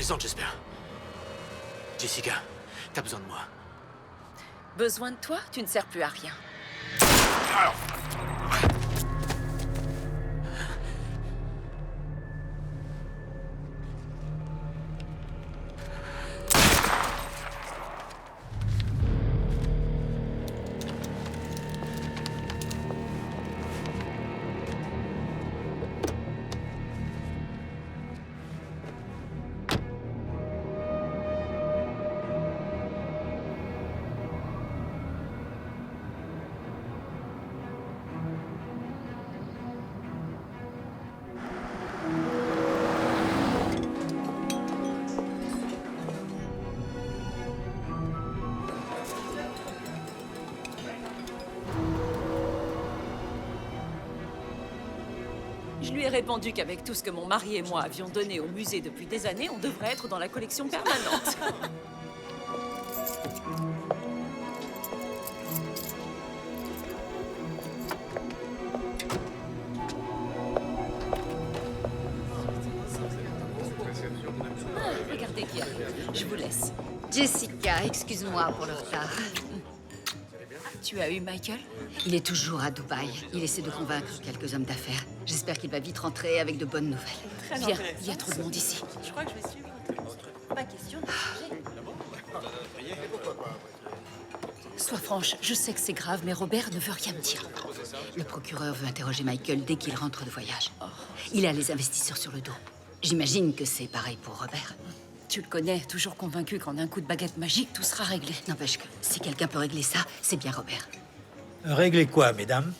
plaisante, j'espère. Jessica, t'as besoin de moi. Besoin de toi? Tu ne sers plus à rien. Je lui ai répondu qu'avec tout ce que mon mari et moi avions donné au musée depuis des années, on devrait être dans la collection permanente. Regardez qui arrive. Je vous laisse. Jessica, excuse-moi pour le retard. Tu as eu Michael? Il est toujours à Dubaï. Il essaie de convaincre quelques hommes d'affaires. J'espère qu'il va vite rentrer avec de bonnes nouvelles. Viens, il y a trop de monde ici. Je crois que je vais suivre. Pas question de changer. Sois franche, je sais que c'est grave, mais Robert ne veut rien me dire. Le procureur veut interroger Michael dès qu'il rentre de voyage. Il a les investisseurs sur le dos. J'imagine que c'est pareil pour Robert. Tu le connais, toujours convaincu qu'en un coup de baguette magique, tout sera réglé. N'empêche que si quelqu'un peut régler ça, c'est bien Robert. Régler quoi, mesdames?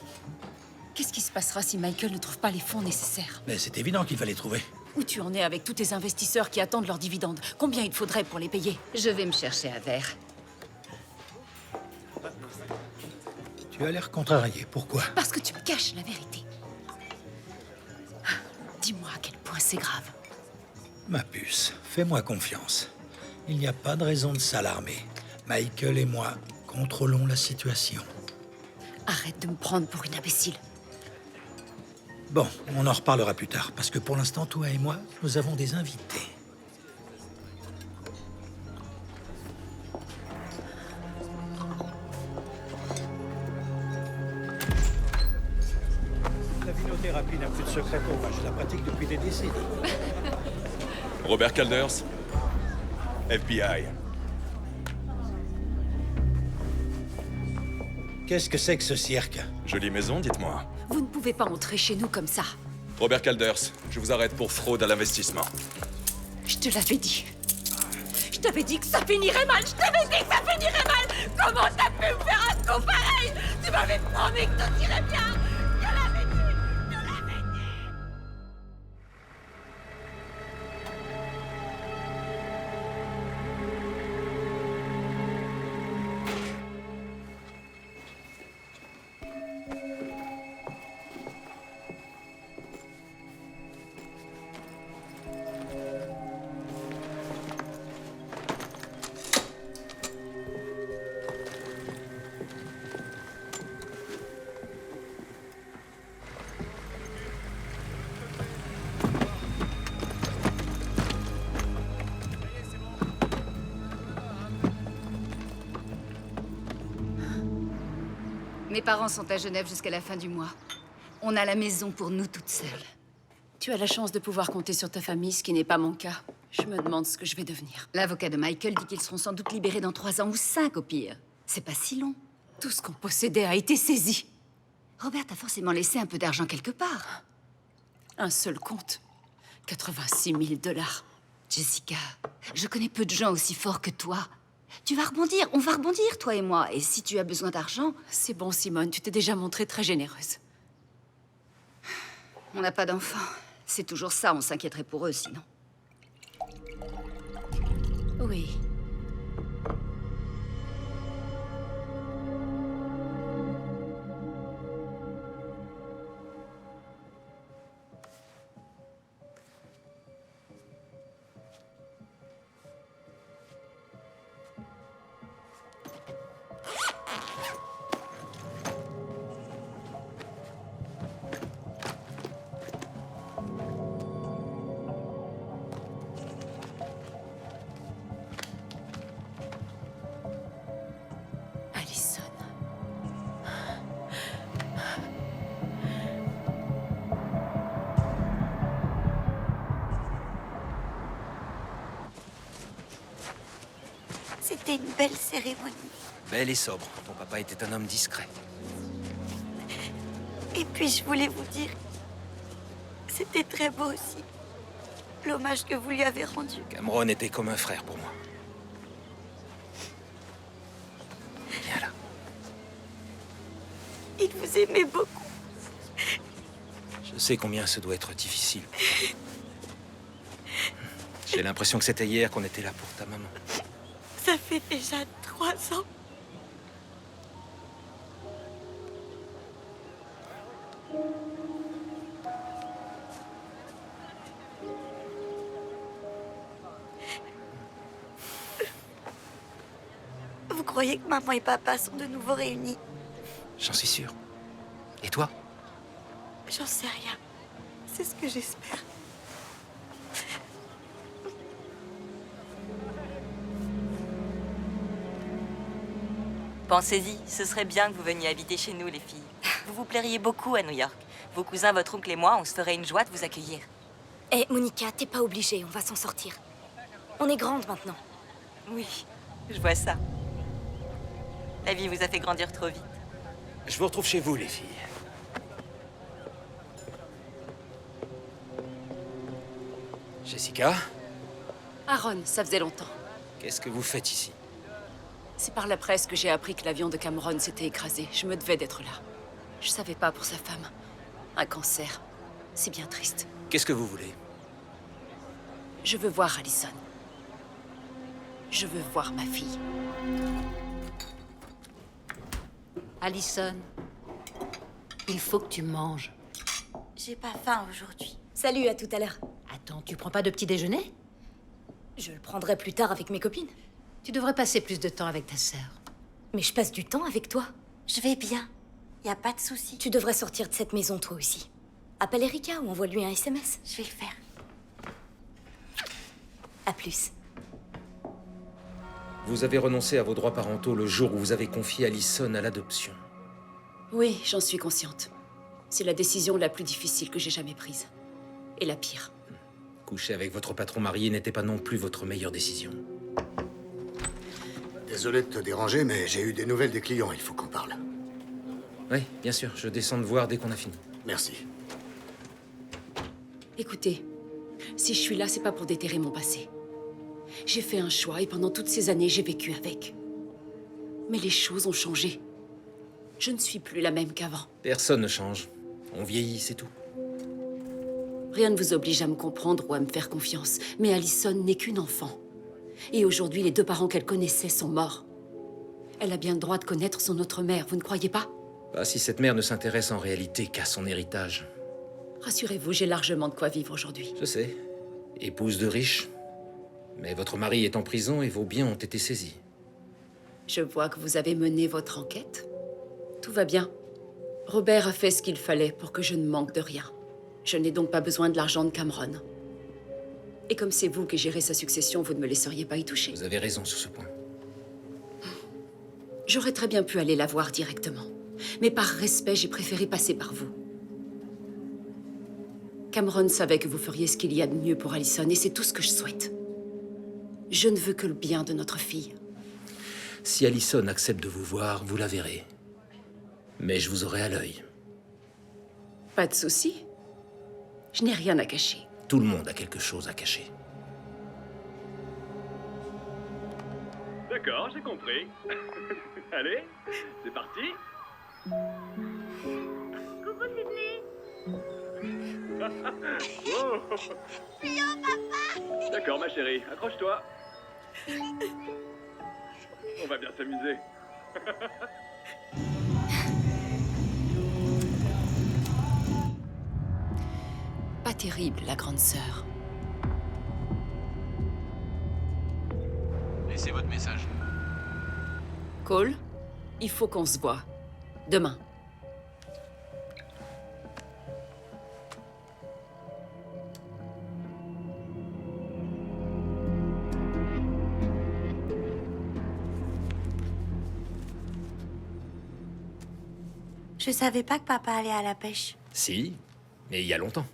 Qu'est-ce qui se passera si Michael ne trouve pas les fonds nécessaires? Mais c'est évident qu'il fallait trouver. Où tu en es avec tous tes investisseurs qui attendent leurs dividendes? Combien il faudrait pour les payer? Je vais me chercher un verre. Tu as l'air contrarié. Pourquoi? Parce que tu me caches la vérité. Dis-moi à quel point c'est grave. Ma puce, fais-moi confiance. Il n'y a pas de raison de s'alarmer. Michael et moi contrôlons la situation. Arrête de me prendre pour une imbécile. Bon, on en reparlera plus tard, parce que pour l'instant, toi et moi, nous avons des invités. La vinothérapie n'a plus de secret pour moi. Je la pratique depuis des décennies. Robert Calders, FBI. Qu'est-ce que c'est que ce cirque? Jolie maison, dites-moi. Vous ne pouvez pas entrer chez nous comme ça. Robert Calders, je vous arrête pour fraude à l'investissement. Je te l'avais dit. Je t'avais dit que ça finirait mal. Je t'avais dit que ça finirait mal. Comment t'as pu me faire un coup pareil? Tu m'avais promis que tout irait bien. Je te l'avais dit. Je te l'avais dit. Mes parents sont à Genève jusqu'à la fin du mois. On a la maison pour nous toutes seules. Tu as la chance de pouvoir compter sur ta famille, ce qui n'est pas mon cas. Je me demande ce que je vais devenir. L'avocat de Michael dit qu'ils seront sans doute libérés dans 3 ans ou 5 au pire. C'est pas si long. Tout ce qu'on possédait a été saisi. Robert a forcément laissé un peu d'argent quelque part. Un seul compte. 86 000 $. Jessica, je connais peu de gens aussi forts que toi. Tu vas rebondir, on va rebondir, toi et moi. Et si tu as besoin d'argent... C'est bon, Simone, tu t'es déjà montrée très généreuse. On n'a pas d'enfants. C'est toujours ça, on s'inquiéterait pour eux sinon. Oui. C'était une belle cérémonie. Belle et sobre. Ton papa était un homme discret. Et puis je voulais vous dire, c'était très beau aussi. L'hommage que vous lui avez rendu. Cameron était comme un frère pour moi. Viens là. Il vous aimait beaucoup. Je sais combien ce doit être difficile. J'ai l'impression que c'était hier qu'on était là pour ta maman. Ça fait déjà 3 ans. Vous croyez que maman et papa sont de nouveau réunis? J'en suis sûr. Et toi? J'en sais rien. C'est ce que j'espère. Pensez-y, ce serait bien que vous veniez habiter chez nous, les filles. Vous vous plairiez beaucoup à New York. Vos cousins, votre oncle et moi, on se ferait une joie de vous accueillir. Eh, Monica, t'es pas obligée, on va s'en sortir. On est grande maintenant. Oui, je vois ça. La vie vous a fait grandir trop vite. Je vous retrouve chez vous, les filles. Jessica, Aaron, ça faisait longtemps. qu'est-ce que vous faites ici? C'est par la presse que j'ai appris que l'avion de Cameron s'était écrasé. Je me devais d'être là. Je savais pas pour sa femme. Un cancer. C'est bien triste. Qu'est-ce que vous voulez? Je veux voir Allison. Je veux voir ma fille. Allison, il faut que tu manges. J'ai pas faim aujourd'hui. Salut, à tout à l'heure. Attends, tu prends pas de petit déjeuner? Je le prendrai plus tard avec mes copines. Tu devrais passer plus de temps avec ta sœur. Mais je passe du temps avec toi. Je vais bien. Y a pas de souci. Tu devrais sortir de cette maison, toi aussi. Appelle Erika ou envoie-lui un SMS. Je vais le faire. À plus. Vous avez renoncé à vos droits parentaux le jour où vous avez confié Allison à l'adoption. Oui, j'en suis consciente. C'est la décision la plus difficile que j'ai jamais prise. Et la pire. Coucher avec votre patron marié n'était pas non plus votre meilleure décision. Désolé de te déranger, mais j'ai eu des nouvelles des clients, il faut qu'on parle. Oui, bien sûr, je descends de voir dès qu'on a fini. Merci. Écoutez, si je suis là, c'est pas pour déterrer mon passé. J'ai fait un choix et pendant toutes ces années, j'ai vécu avec. Mais les choses ont changé. Je ne suis plus la même qu'avant. Personne ne change. On vieillit, c'est tout. Rien ne vous oblige à me comprendre ou à me faire confiance. Mais Allison n'est qu'une enfant. Et aujourd'hui, les 2 parents qu'elle connaissait sont morts. Elle a bien le droit de connaître son autre mère, vous ne croyez pas? Pas si cette mère ne s'intéresse en réalité qu'à son héritage. Rassurez-vous, j'ai largement de quoi vivre aujourd'hui. Je sais. Épouse de riche. Mais votre mari est en prison et vos biens ont été saisis. Je vois que vous avez mené votre enquête. Tout va bien. Robert a fait ce qu'il fallait pour que je ne manque de rien. Je n'ai donc pas besoin de l'argent de Cameron. Et comme c'est vous qui gérez sa succession, vous ne me laisseriez pas y toucher. Vous avez raison sur ce point. J'aurais très bien pu aller la voir directement. Mais par respect, j'ai préféré passer par vous. Cameron savait que vous feriez ce qu'il y a de mieux pour Allison, et c'est tout ce que je souhaite. Je ne veux que le bien de notre fille. Si Allison accepte de vous voir, vous la verrez. Mais je vous aurai à l'œil. Pas de souci. Je n'ai rien à cacher. Tout le monde a quelque chose à cacher. D'accord, j'ai compris. Allez, c'est parti. Coucou Sydney. Oh. D'accord, ma chérie, accroche-toi. On va bien s'amuser. Pas terrible, la grande sœur. Laissez votre message. Cole, il faut qu'on se voit. Demain. Je savais pas que papa allait à la pêche. Si, mais il y a longtemps.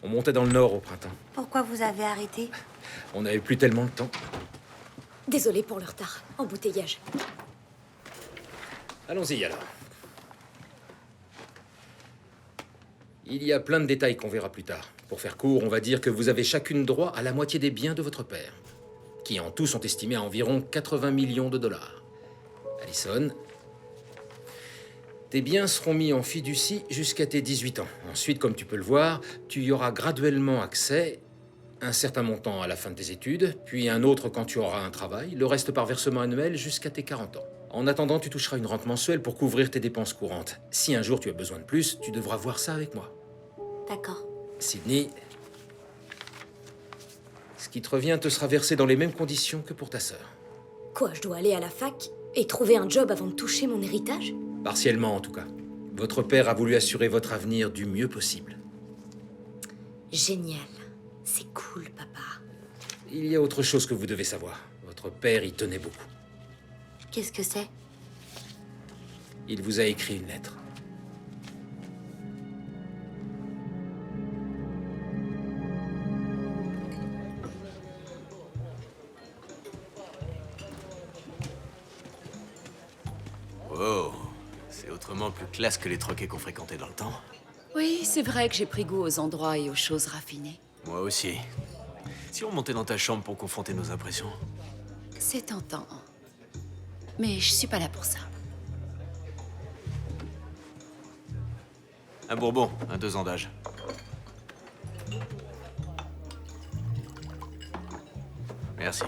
On montait dans le nord au printemps. Pourquoi vous avez arrêté? On n'avait plus tellement le temps. Désolée pour le retard. Embouteillage. Allons-y alors. Il y a plein de détails qu'on verra plus tard. Pour faire court, on va dire que vous avez chacune droit à la moitié des biens de votre père, qui en tout sont estimés à environ 80 millions de dollars. Allison, tes biens seront mis en fiducie jusqu'à tes 18 ans. Ensuite, comme tu peux le voir, tu y auras graduellement accès, un certain montant à la fin de tes études, puis un autre quand tu auras un travail, le reste par versement annuel jusqu'à tes 40 ans. En attendant, tu toucheras une rente mensuelle pour couvrir tes dépenses courantes. Si un jour tu as besoin de plus, tu devras voir ça avec moi. D'accord. Sydney, ce qui te revient te sera versé dans les mêmes conditions que pour ta sœur. Quoi, je dois aller à la fac et trouver un job avant de toucher mon héritage? Partiellement, en tout cas. Votre père a voulu assurer votre avenir du mieux possible. Génial. C'est cool, papa. Il y a autre chose que vous devez savoir. Votre père y tenait beaucoup. Qu'est-ce que c'est? Il vous a écrit une lettre. Oh, c'est autrement plus classe que les troquets qu'on fréquentait dans le temps. Oui, c'est vrai que j'ai pris goût aux endroits et aux choses raffinées. Moi aussi. Si on montait dans ta chambre pour confronter nos impressions. C'est tentant. Mais je suis pas là pour ça. Un bourbon, un 2 ans d'âge. Merci.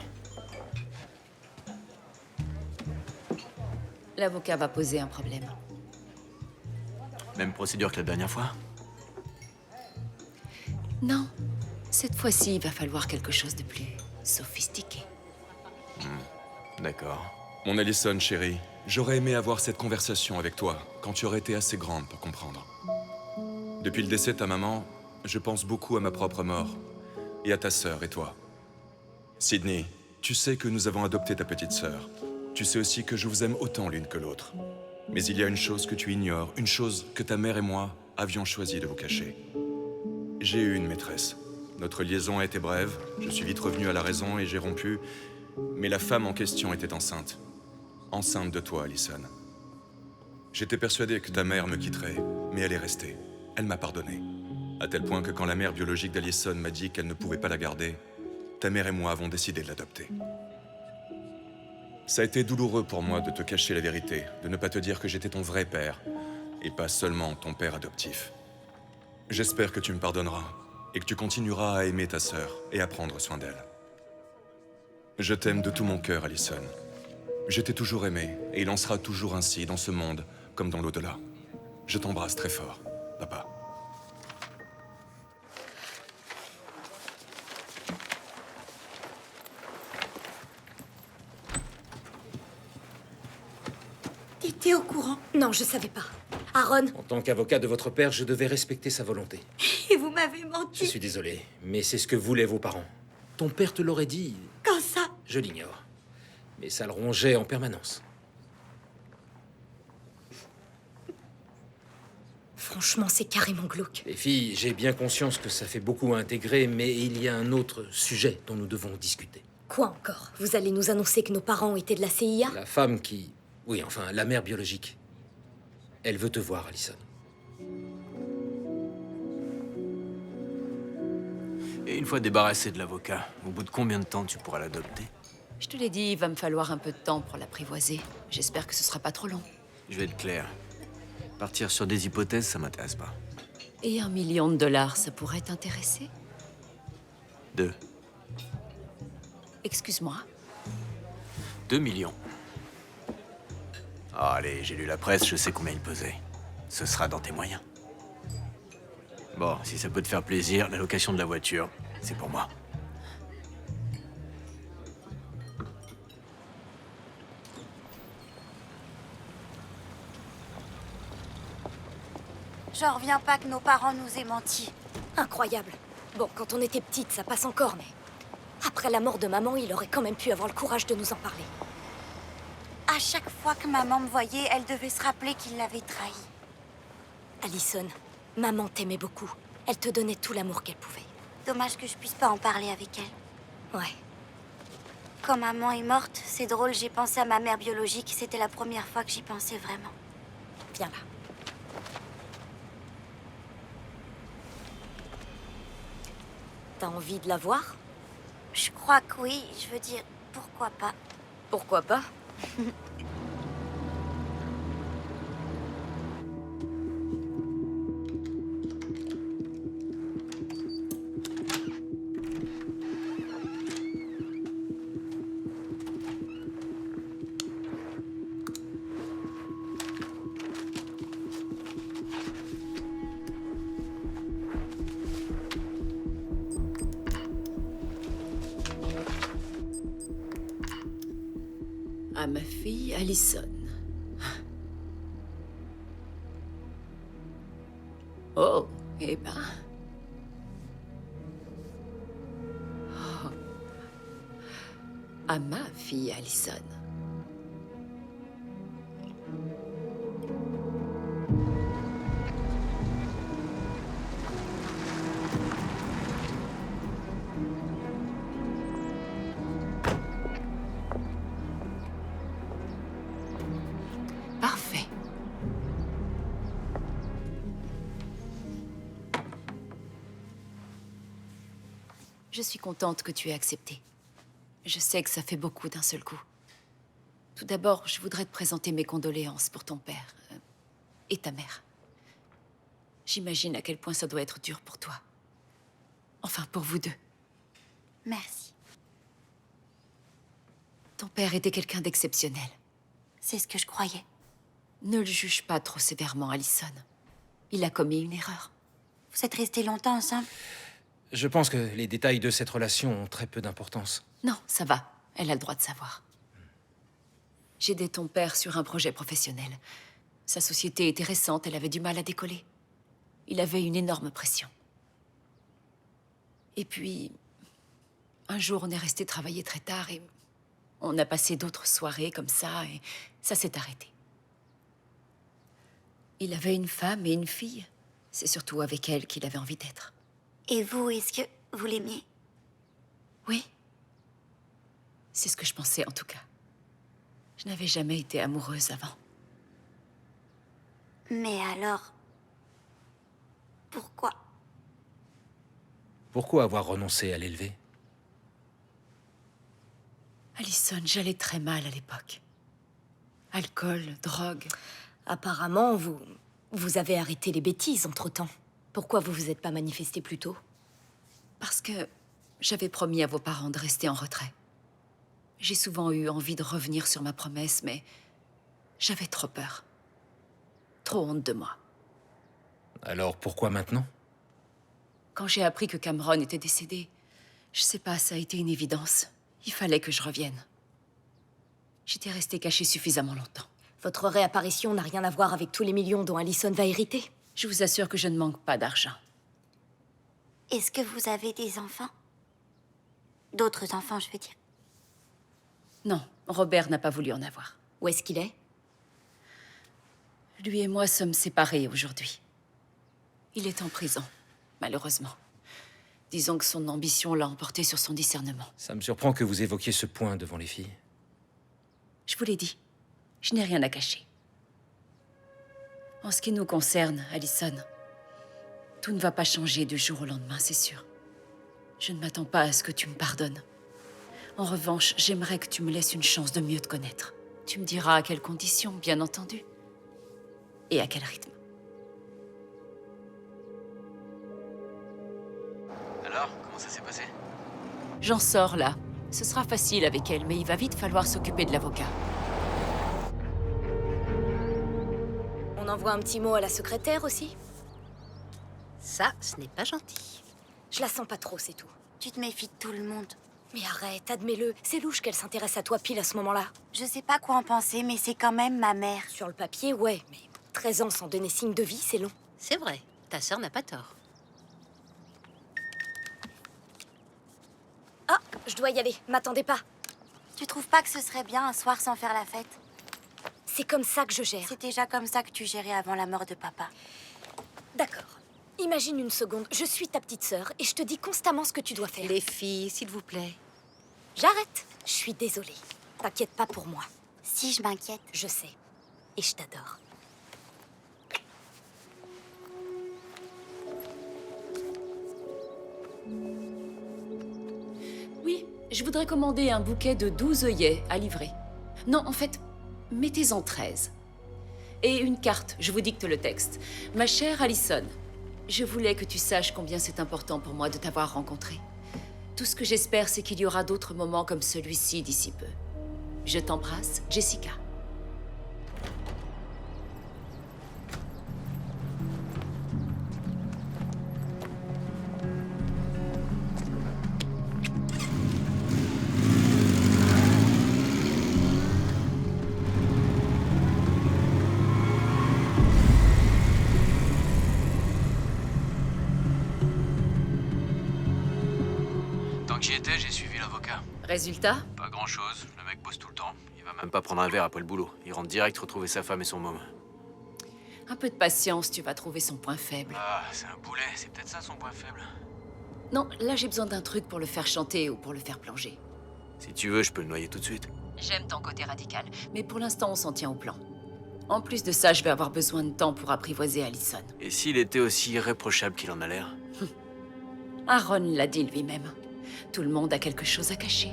L'avocat va poser un problème. Même procédure que la dernière fois? Non. Cette fois-ci, il va falloir quelque chose de plus sophistiqué. D'accord. Mon Allison, chérie, j'aurais aimé avoir cette conversation avec toi quand tu aurais été assez grande pour comprendre. Depuis le décès de ta maman, je pense beaucoup à ma propre mort, et à ta sœur et toi. Sydney, tu sais que nous avons adopté ta petite sœur. Tu sais aussi que je vous aime autant l'une que l'autre. Mais il y a une chose que tu ignores, une chose que ta mère et moi avions choisi de vous cacher. J'ai eu une maîtresse. Notre liaison a été brève, je suis vite revenu à la raison et j'ai rompu, mais la femme en question était enceinte. Enceinte de toi, Allison. J'étais persuadé que ta mère me quitterait, mais elle est restée. Elle m'a pardonné. À tel point que quand la mère biologique d'Allison m'a dit qu'elle ne pouvait pas la garder, ta mère et moi avons décidé de l'adopter. Ça a été douloureux pour moi de te cacher la vérité, de ne pas te dire que j'étais ton vrai père, et pas seulement ton père adoptif. J'espère que tu me pardonneras, et que tu continueras à aimer ta sœur et à prendre soin d'elle. Je t'aime de tout mon cœur, Allison. Je t'ai toujours aimé, et il en sera toujours ainsi dans ce monde, comme dans l'au-delà. Je t'embrasse très fort, papa. T'étais au courant? Non, je savais pas. Aaron, En tant qu'avocat de votre père, je devais respecter sa volonté. Et vous m'avez Je menti. suis désolé, mais c'est ce que voulaient vos parents. Ton père te l'aurait dit. Quand ça? Je l'ignore. Mais ça le rongeait en permanence. franchement, c'est carrément glauque. Les filles, j'ai bien conscience que ça fait beaucoup à intégrer, mais il y a un autre sujet dont nous devons discuter. Quoi encore? Vous allez nous annoncer que nos parents étaient de la CIA? La femme qui... Oui, enfin, la mère biologique. Elle veut te voir, Allison. Et une fois débarrassé de l'avocat, au bout de combien de temps tu pourras l'adopter? Je te l'ai dit, il va me falloir un peu de temps pour l'apprivoiser. J'espère que ce sera pas trop long. Je vais être clair. Partir sur des hypothèses, ça m'intéresse pas. Et $1 million, ça pourrait t'intéresser? 2. Excuse-moi. 2 millions. Ah, allez, j'ai lu la presse, je sais combien il pesait. Ce sera dans tes moyens. Bon, si ça peut te faire plaisir, la location de la voiture, c'est pour moi. J'en reviens pas que nos parents nous aient menti. Incroyable. Bon, quand on était petite, ça passe encore, mais... Après la mort de maman, il aurait quand même pu avoir le courage de nous en parler. À chaque fois que maman me voyait, elle devait se rappeler qu'il l'avait trahi. Allison, maman t'aimait beaucoup. Elle te donnait tout l'amour qu'elle pouvait. Dommage que je puisse pas en parler avec elle. Ouais. Quand maman est morte, c'est drôle, j'ai pensé à ma mère biologique. C'était la première fois que j'y pensais vraiment. Viens là. T'as envie de la voir? Je crois que oui, je veux dire, pourquoi pas? Pourquoi pas? À ma fille, Allison. Oh, eh ben... Oh. À ma fille, Allison. Parfait. Je suis contente que tu aies accepté. Je sais que ça fait beaucoup d'un seul coup. Tout d'abord, je voudrais te présenter mes condoléances pour ton père et ta mère. J'imagine à quel point ça doit être dur pour toi. Enfin, pour vous deux. Merci. Ton père était quelqu'un d'exceptionnel. C'est ce que je croyais. Ne le juge pas trop sévèrement, Allison. Il a commis une erreur. Vous êtes restés longtemps ensemble? Je pense que les détails de cette relation ont très peu d'importance. Non, ça va. Elle a le droit de savoir. J'ai aidé ton père sur un projet professionnel. Sa société était récente, elle avait du mal à décoller. Il avait une énorme pression. Et puis, un jour, on est resté travailler très tard et on a passé d'autres soirées comme ça et ça s'est arrêté. Il avait une femme et une fille. C'est surtout avec elle qu'il avait envie d'être. Et vous, est-ce que vous l'aimiez? Oui. C'est ce que je pensais en tout cas. Je n'avais jamais été amoureuse avant. Mais alors... pourquoi? Pourquoi avoir renoncé à l'élever? Allison, j'allais très mal à l'époque. Alcool, drogue... Apparemment, vous avez arrêté les bêtises entre-temps. Pourquoi vous vous êtes pas manifesté plus tôt? Parce que j'avais promis à vos parents de rester en retrait. J'ai souvent eu envie de revenir sur ma promesse, mais j'avais trop peur. Trop honte de moi. Alors pourquoi maintenant? Quand j'ai appris que Cameron était décédé, je sais pas, ça a été une évidence. Il fallait que je revienne. J'étais restée cachée suffisamment longtemps. Votre réapparition n'a rien à voir avec tous les millions dont Allison va hériter. Je vous assure que je ne manque pas d'argent. Est-ce que vous avez des enfants? D'autres enfants, je veux dire. Non, Robert n'a pas voulu en avoir. Où est-ce qu'il est? Lui et moi sommes séparés aujourd'hui. Il est en prison, malheureusement. Disons que son ambition l'a emporté sur son discernement. Ça me surprend que vous évoquiez ce point devant les filles. Je vous l'ai dit, je n'ai rien à cacher. En ce qui nous concerne, Allison, tout ne va pas changer du jour au lendemain, c'est sûr. Je ne m'attends pas à ce que tu me pardonnes. En revanche, j'aimerais que tu me laisses une chance de mieux te connaître. Tu me diras à quelles conditions, bien entendu. Et à quel rythme. Alors, comment ça s'est passé? J'en sors là. Ce sera facile avec elle, mais il va vite falloir s'occuper de l'avocat. On envoie un petit mot à la secrétaire aussi? Ça, ce n'est pas gentil. Je la sens pas trop, c'est tout. Tu te méfies de tout le monde. Mais arrête, admets-le. C'est louche qu'elle s'intéresse à toi pile à ce moment-là. Je sais pas quoi en penser, mais c'est quand même ma mère. Sur le papier, ouais, mais 13 ans sans donner signe de vie, c'est long. C'est vrai, ta sœur n'a pas tort. Ah, je dois y aller. M'attendez pas. Tu trouves pas que ce serait bien un soir sans faire la fête? C'est comme ça que je gère. C'est déjà comme ça que tu gérais avant la mort de papa. D'accord. Imagine une seconde, je suis ta petite sœur et je te dis constamment ce que tu dois faire. Les filles, s'il vous plaît. J'arrête. Je suis désolée. T'inquiète pas pour moi. Si je m'inquiète. Je sais. Et je t'adore. Oui, je voudrais commander un bouquet de 12 œillets à livrer. Non, en fait, mettez-en 13. Et une carte, je vous dicte le texte. Ma chère Allison, je voulais que tu saches combien c'est important pour moi de t'avoir rencontré. Tout ce que j'espère, c'est qu'il y aura d'autres moments comme celui-ci d'ici peu. Je t'embrasse, Jessica. Tant que j'y étais, j'ai suivi l'avocat. Résultat? Pas grand-chose. Le mec bosse tout le temps. Il va même pas prendre un verre après le boulot. Il rentre direct retrouver sa femme et son môme. Un peu de patience, tu vas trouver son point faible. Ah, c'est un boulet. C'est peut-être ça son point faible. Non, là j'ai besoin d'un truc pour le faire chanter ou pour le faire plonger. Si tu veux, je peux le noyer tout de suite. J'aime ton côté radical, mais pour l'instant on s'en tient au plan. En plus de ça, je vais avoir besoin de temps pour apprivoiser Allison. Et s'il était aussi irréprochable qu'il en a l'air? Aaron l'a dit lui-même. Tout le monde a quelque chose à cacher.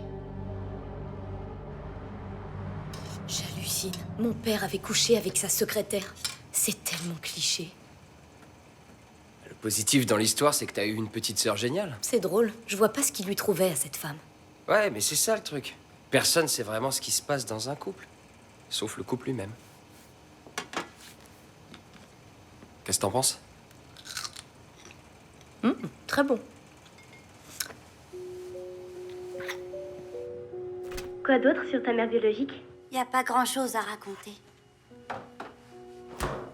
J'hallucine. Mon père avait couché avec sa secrétaire. C'est tellement cliché. Le positif dans l'histoire, c'est que t'as eu une petite sœur géniale. C'est drôle. Je vois pas ce qu'il lui trouvait à cette femme. Ouais, mais c'est ça le truc. Personne sait vraiment ce qui se passe dans un couple. Sauf le couple lui-même. Qu'est-ce que t'en penses? Très bon. Quoi d'autre sur ta mère biologique? Y a pas grand-chose à raconter.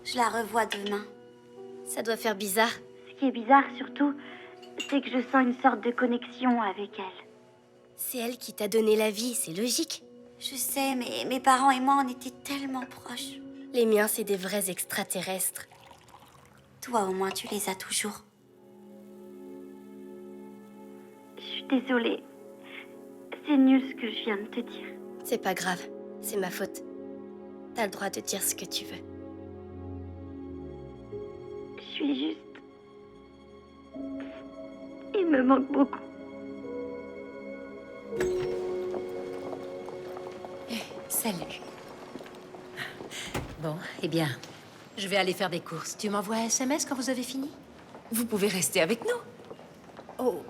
Je la revois demain. Ça doit faire bizarre. Ce qui est bizarre surtout, c'est que je sens une sorte de connexion avec elle. C'est elle qui t'a donné la vie, c'est logique. Je sais, mais mes parents et moi, on était tellement proches. Les miens, c'est des vrais extraterrestres. Toi, au moins, tu les as toujours. Je suis désolée. C'est nul ce que je viens de te dire. C'est pas grave, c'est ma faute. T'as le droit de dire ce que tu veux. Je suis juste... Il me manque beaucoup. Salut. Bon, eh bien, je vais aller faire des courses. Tu m'envoies un SMS quand vous avez fini? Vous pouvez rester avec nous. Oh,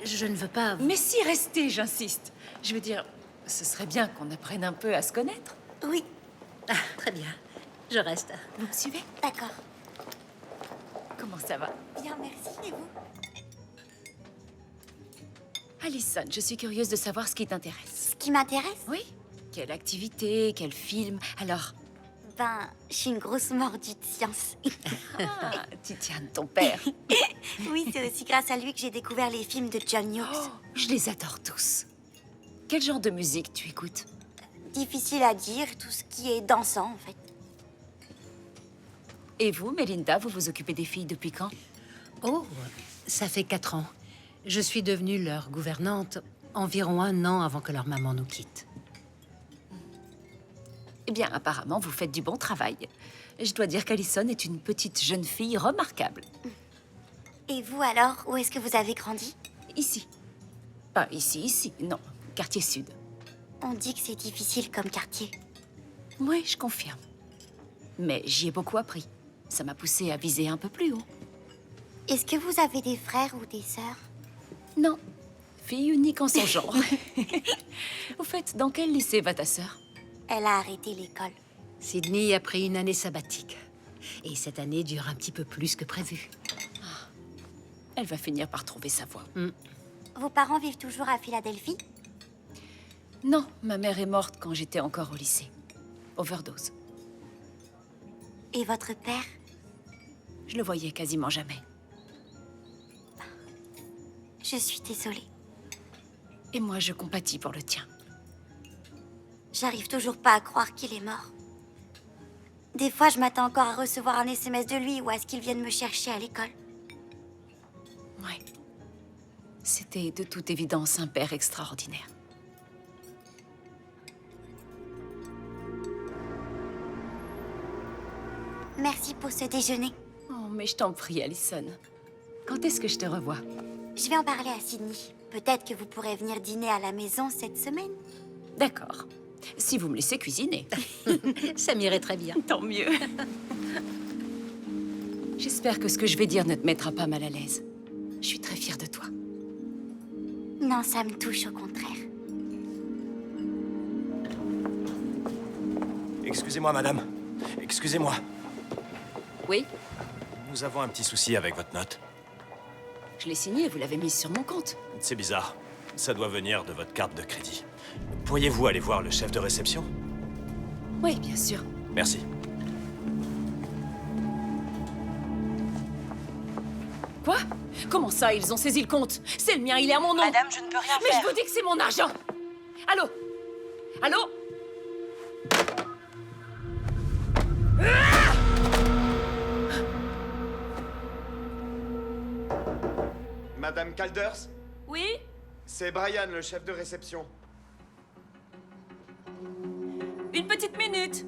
je ne veux pas... Mais si, restez, j'insiste. Je veux dire, ce serait bien qu'on apprenne un peu à se connaître. Oui. Ah, très bien. Je reste. Vous me suivez? D'accord. Comment ça va? Bien, merci. Et vous? Allison, je suis curieuse de savoir ce qui t'intéresse. Ce qui m'intéresse? Oui. Quelle activité, quel film? Alors... Ben, je suis une grosse mordue de science. Ah, tu tiens de ton père. Oui, c'est aussi grâce à lui que j'ai découvert les films de John Hughes. Oh, je les adore tous. Quel genre de musique tu écoutes? Difficile à dire, tout ce qui est dansant, en fait. Et vous, Melinda, vous vous occupez des filles depuis quand? Oh, ça fait 4 ans. Je suis devenue leur gouvernante environ 1 an avant que leur maman nous quitte. Eh bien, apparemment, vous faites du bon travail. Je dois dire qu'Allison est une petite jeune fille remarquable. Et vous, alors, où est-ce que vous avez grandi? Ici. Pas ici, non. Quartier sud. On dit que c'est difficile comme quartier. Oui, je confirme. Mais j'y ai beaucoup appris. Ça m'a poussée à viser un peu plus haut. Est-ce que vous avez des frères ou des sœurs? Non. Fille unique en son genre. Au fait, dans quel lycée va ta sœur? Elle a arrêté l'école. Sydney a pris une année sabbatique. Et cette année dure un petit peu plus que prévu. Elle va finir par trouver sa voie. Vos parents vivent toujours à Philadelphie? Non, ma mère est morte quand j'étais encore au lycée. Overdose. Et votre père? Je le voyais quasiment jamais. Je suis désolée. Et moi, je compatis pour le tien. J'arrive toujours pas à croire qu'il est mort. Des fois, je m'attends encore à recevoir un SMS de lui ou à ce qu'il vienne me chercher à l'école. Ouais. C'était de toute évidence un père extraordinaire. Merci pour ce déjeuner. Oh, mais je t'en prie, Allison. Quand est-ce que je te revois? Je vais en parler à Sydney. Peut-être que vous pourrez venir dîner à la maison cette semaine. D'accord. Si vous me laissez cuisiner. Ça m'irait très bien. Tant mieux. J'espère que ce que je vais dire ne te mettra pas mal à l'aise. Je suis très fière de toi. Non, ça me touche au contraire. Excusez-moi, madame. Excusez-moi. Oui? Nous avons un petit souci avec votre note. Je l'ai signée et vous l'avez mise sur mon compte. C'est bizarre. Ça doit venir de votre carte de crédit. Pourriez-vous aller voir le chef de réception? Oui, bien sûr. Merci. Quoi? Comment ça, ils ont saisi le compte? C'est le mien, il est à mon nom. Madame, je ne peux rien Mais faire. je vous dis que c'est mon argent. Allô? Allô? Madame Calders? Oui? C'est Brian, le chef de réception. Une petite minute.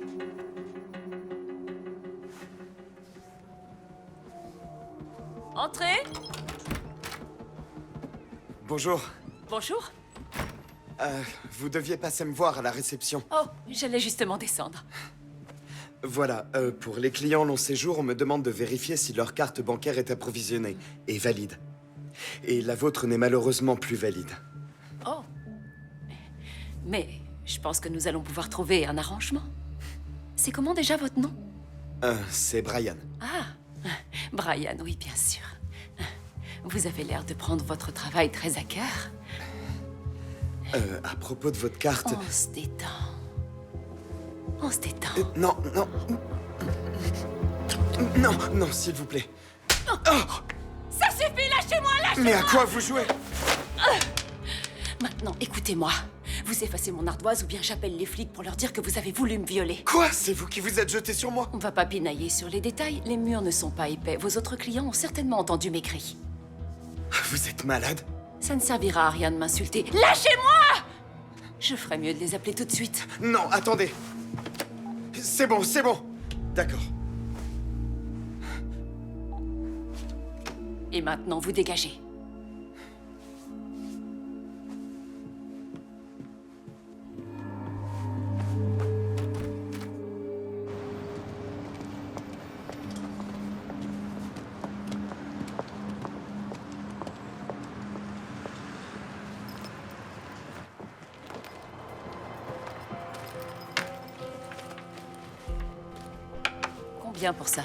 Entrez. Bonjour. Bonjour. Vous deviez passer me voir à la réception. Oh, j'allais justement descendre. Voilà, pour les clients long séjour, on me demande de vérifier si leur carte bancaire est approvisionnée et valide. Et la vôtre n'est malheureusement plus valide. Oh. Mais je pense que nous allons pouvoir trouver un arrangement. C'est comment déjà votre nom? C'est Brian. Ah, Brian, oui, bien sûr. Vous avez l'air de prendre votre travail très à cœur. À propos de votre carte... On se détend. On se détend. Non, non... Non, non, s'il vous plaît. Oh. Ça suffit, lâchez-moi, lâchez-moi! Mais à quoi vous jouez? Maintenant, écoutez-moi. Vous effacez mon ardoise ou bien j'appelle les flics pour leur dire que vous avez voulu me violer. Quoi? C'est vous qui vous êtes jeté sur moi? On va pas pinailler sur les détails. Les murs ne sont pas épais. Vos autres clients ont certainement entendu mes cris. Vous êtes malade? Ça ne servira à rien de m'insulter. Lâchez-moi! Je ferais mieux de les appeler tout de suite. Non, attendez. C'est bon, c'est bon. D'accord. Et maintenant, vous dégagez. Combien pour ça?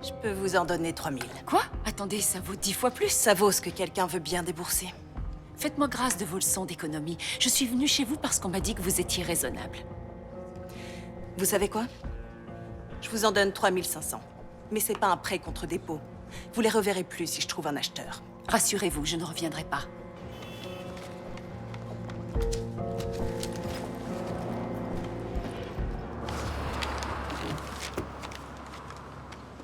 Je peux vous en donner 3000. Quoi? Attendez, ça vaut 10 fois plus. Ça vaut ce que quelqu'un veut bien débourser. Faites-moi grâce de vos leçons d'économie. Je suis venue chez vous parce qu'on m'a dit que vous étiez raisonnable. Vous savez quoi? Je vous en donne 3500. Mais c'est pas un prêt contre dépôt. Vous les reverrez plus si je trouve un acheteur. Rassurez-vous, je ne reviendrai pas.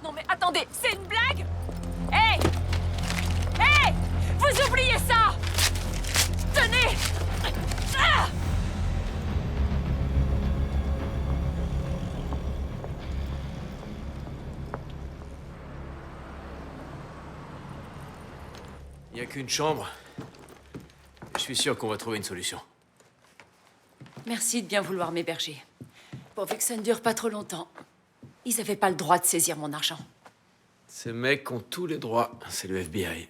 Non mais attendez, c'est une blague? Hey! Hey! Vous oubliez ça! Tenez! Ah! Il n'y a qu'une chambre. Je suis sûr qu'on va trouver une solution. Merci de bien vouloir m'héberger. Pourvu que ça ne dure pas trop longtemps. Ils n'avaient pas le droit de saisir mon argent. Ces mecs ont tous les droits. C'est le FBI.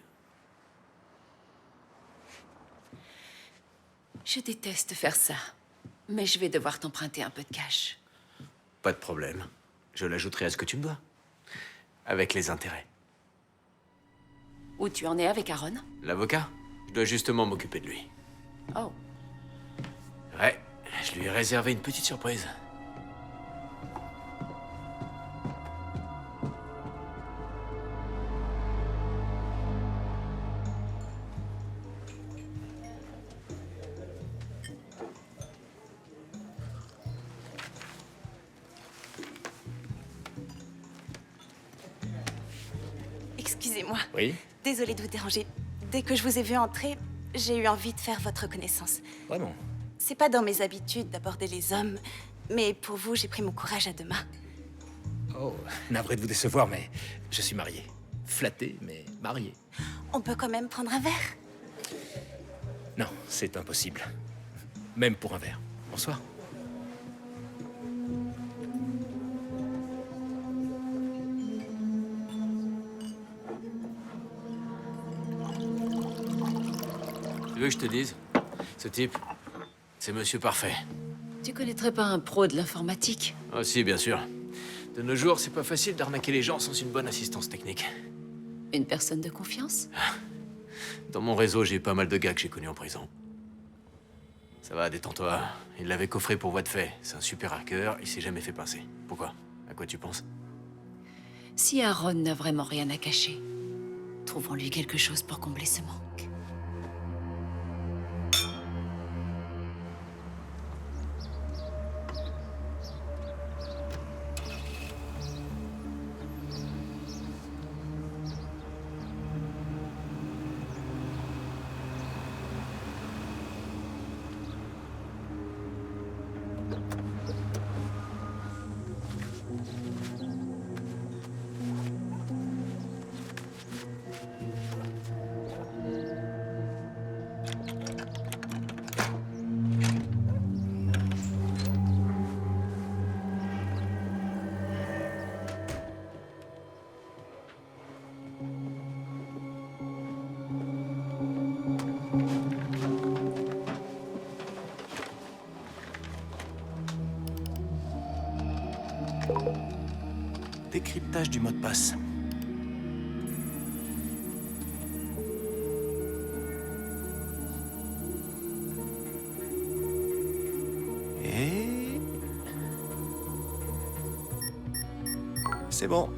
Je déteste faire ça. Mais je vais devoir t'emprunter un peu de cash. Pas de problème. Je l'ajouterai à ce que tu me dois. Avec les intérêts. Où tu en es avec Aaron? L'avocat? Je dois justement m'occuper de lui. Oh. Ouais, je lui ai réservé une petite surprise. Excusez-moi. Oui? Désolée de vous déranger. Dès que je vous ai vu entrer, j'ai eu envie de faire votre connaissance. Vraiment? C'est pas dans mes habitudes d'aborder les hommes, mais pour vous, j'ai pris mon courage à deux mains. Oh, navré de vous décevoir, mais je suis marié. Flatté, mais marié. On peut quand même prendre un verre? Non, c'est impossible. Même pour un verre. Bonsoir. Tu veux que je te dise? Ce type, c'est Monsieur Parfait. Tu connaîtrais pas un pro de l'informatique? Ah si, bien sûr. De nos jours, c'est pas facile d'arnaquer les gens sans une bonne assistance technique. Une personne de confiance? Dans mon réseau, j'ai pas mal de gars que j'ai connus en prison. Ça va, détends-toi. Il l'avait coffré pour voie de fait. C'est un super hacker, il s'est jamais fait pincer. Pourquoi? À quoi tu penses? Si Aaron n'a vraiment rien à cacher, trouvons-lui quelque chose pour combler ce manque. Décryptage du mot de passe. Et... c'est bon.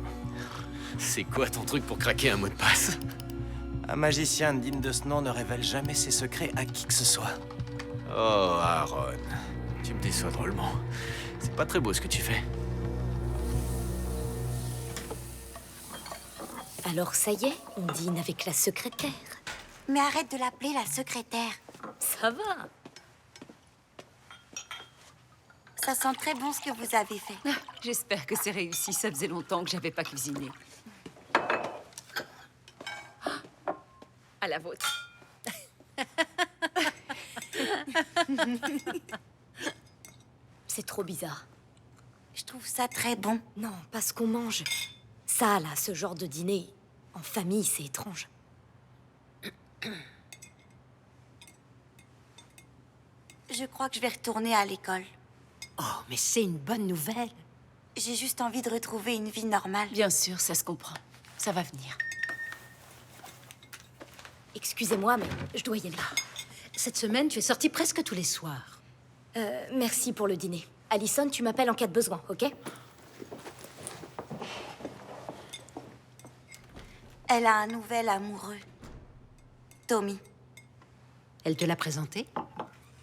C'est quoi ton truc pour craquer un mot de passe? Un magicien digne de ce nom ne révèle jamais ses secrets à qui que ce soit. Oh, Aaron. Tu me déçois drôlement. C'est pas très beau ce que tu fais. Alors ça y est, on dîne avec la secrétaire. Mais arrête de l'appeler la secrétaire. Ça va. Ça sent très bon ce que vous avez fait. J'espère que c'est réussi. Ça faisait longtemps que j'avais pas cuisiné. À la vôtre. C'est trop bizarre. Je trouve ça très bon. Non, pas ce qu'on mange. Ça, là, ce genre de dîner, en famille, c'est étrange. Je crois que je vais retourner à l'école. Oh, mais c'est une bonne nouvelle. J'ai juste envie de retrouver une vie normale. Bien sûr, ça se comprend. Ça va venir. Excusez-moi, mais je dois y aller. Cette semaine, tu es sortie presque tous les soirs. Merci pour le dîner. Allison, tu m'appelles en cas de besoin, ok? Elle a un nouvel amoureux. Tommy. Elle te l'a présenté?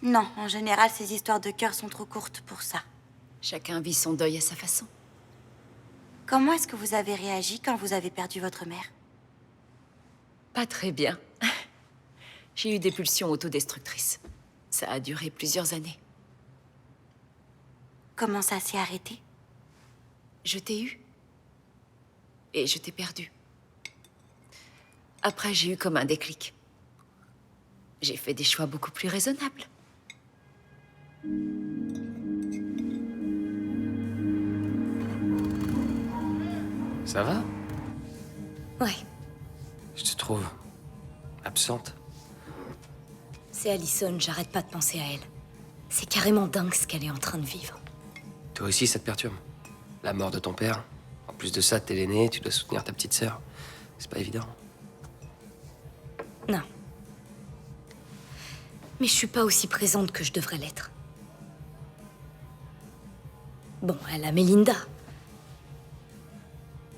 Non, en général, ces histoires de cœur sont trop courtes pour ça. Chacun vit son deuil à sa façon. Comment est-ce que vous avez réagi quand vous avez perdu votre mère? Pas très bien. J'ai eu des pulsions autodestructrices. Ça a duré plusieurs années. Comment ça s'est arrêté? Je t'ai eu. Et je t'ai perdu. Après, j'ai eu comme un déclic. J'ai fait des choix beaucoup plus raisonnables. Ça va? Ouais, Je te trouve absente. c'est Allison, j'arrête pas de penser à elle. C'est carrément dingue ce qu'elle est en train de vivre. Toi aussi, ça te perturbe. La mort de ton père. En plus de ça, t'es l'aîné, tu dois soutenir ta petite sœur. C'est pas évident. Non. Mais je suis pas aussi présente que je devrais l'être. Bon, elle a Melinda.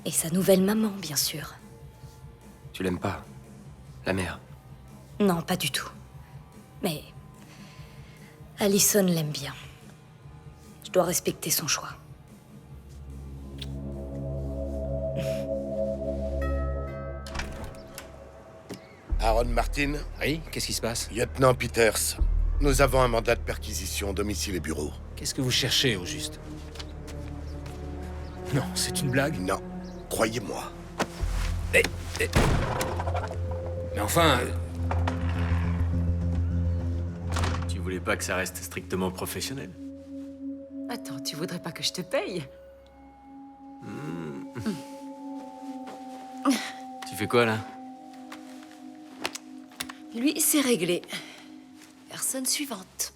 Et sa nouvelle maman, bien sûr. Tu l'aimes pas, la mère? Non, pas du tout. Mais Allison l'aime bien. Je dois respecter son choix. Aaron Martin? Oui, qu'est-ce qui se passe? Lieutenant Peters, nous avons un mandat de perquisition, domicile et bureau. Qu'est-ce que vous cherchez, au juste? Non, c'est une blague? Non, croyez-moi. Mais enfin... Tu voulais pas que ça reste strictement professionnel? Attends, tu voudrais pas que je te paye? Tu fais quoi, là? Lui, c'est réglé. Personne suivante.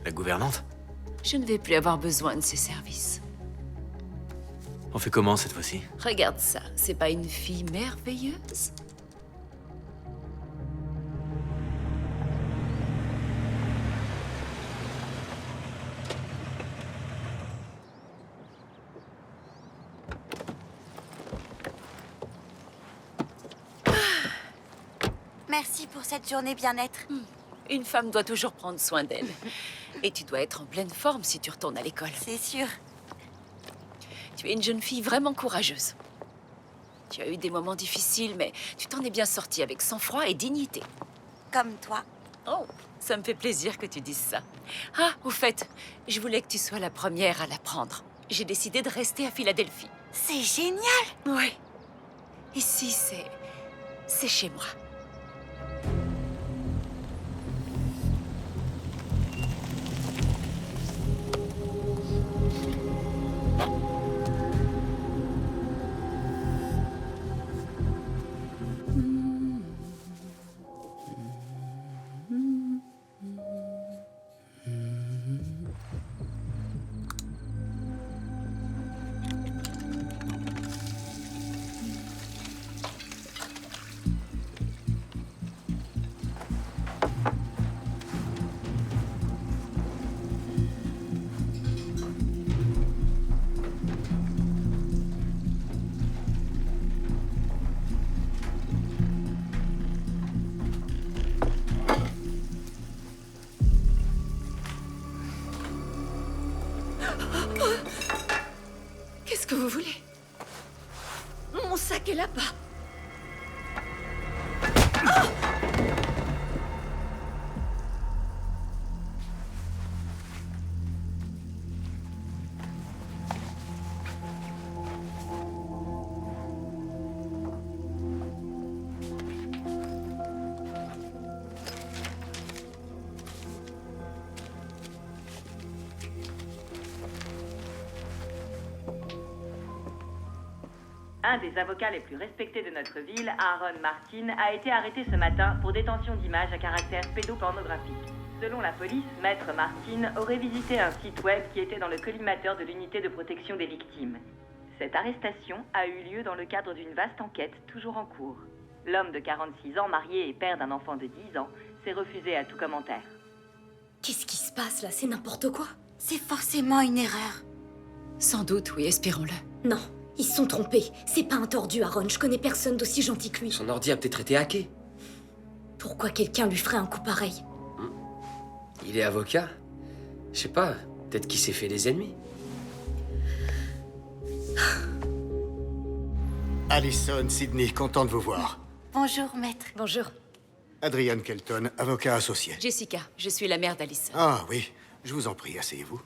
La gouvernante? Je ne vais plus avoir besoin de ses services. On fait comment, cette fois-ci? Regarde ça, c'est pas une fille merveilleuse? Merci pour cette journée bien-être. Une femme doit toujours prendre soin d'elle. Et tu dois être en pleine forme si tu retournes à l'école. C'est sûr. Tu es une jeune fille vraiment courageuse. Tu as eu des moments difficiles, mais tu t'en es bien sortie avec sang-froid et dignité. Comme toi. Oh, ça me fait plaisir que tu dises ça. Ah, au fait, je voulais que tu sois la première à l'apprendre. J'ai décidé de rester à Philadelphie. C'est génial! Oui. Ici, c'est chez moi. Qu'est-ce que vous voulez? Mon sac est là-bas. Un des avocats les plus respectés de notre ville, Aaron Martin, a été arrêté ce matin pour détention d'images à caractère pédopornographique. Selon la police, Maître Martin aurait visité un site web qui était dans le collimateur de l'unité de protection des victimes. Cette arrestation a eu lieu dans le cadre d'une vaste enquête toujours en cours. L'homme de 46 ans, marié et père d'un enfant de 10 ans, s'est refusé à tout commentaire. Qu'est-ce qui se passe là? C'est n'importe quoi. C'est forcément une erreur. Sans doute, oui, espérons-le. Non, ils se sont trompés. C'est pas un tordu, Aaron. Je connais personne d'aussi gentil que lui. Son ordi a peut-être été hacké. Pourquoi quelqu'un lui ferait un coup pareil? Il est avocat. Je sais pas, peut-être qu'il s'est fait des ennemis. Allison, Sydney, content de vous voir. Bonjour, maître. Bonjour. Adrian Kelton, avocat associé. Jessica, je suis la mère d'Alice. Ah oui, je vous en prie, asseyez-vous.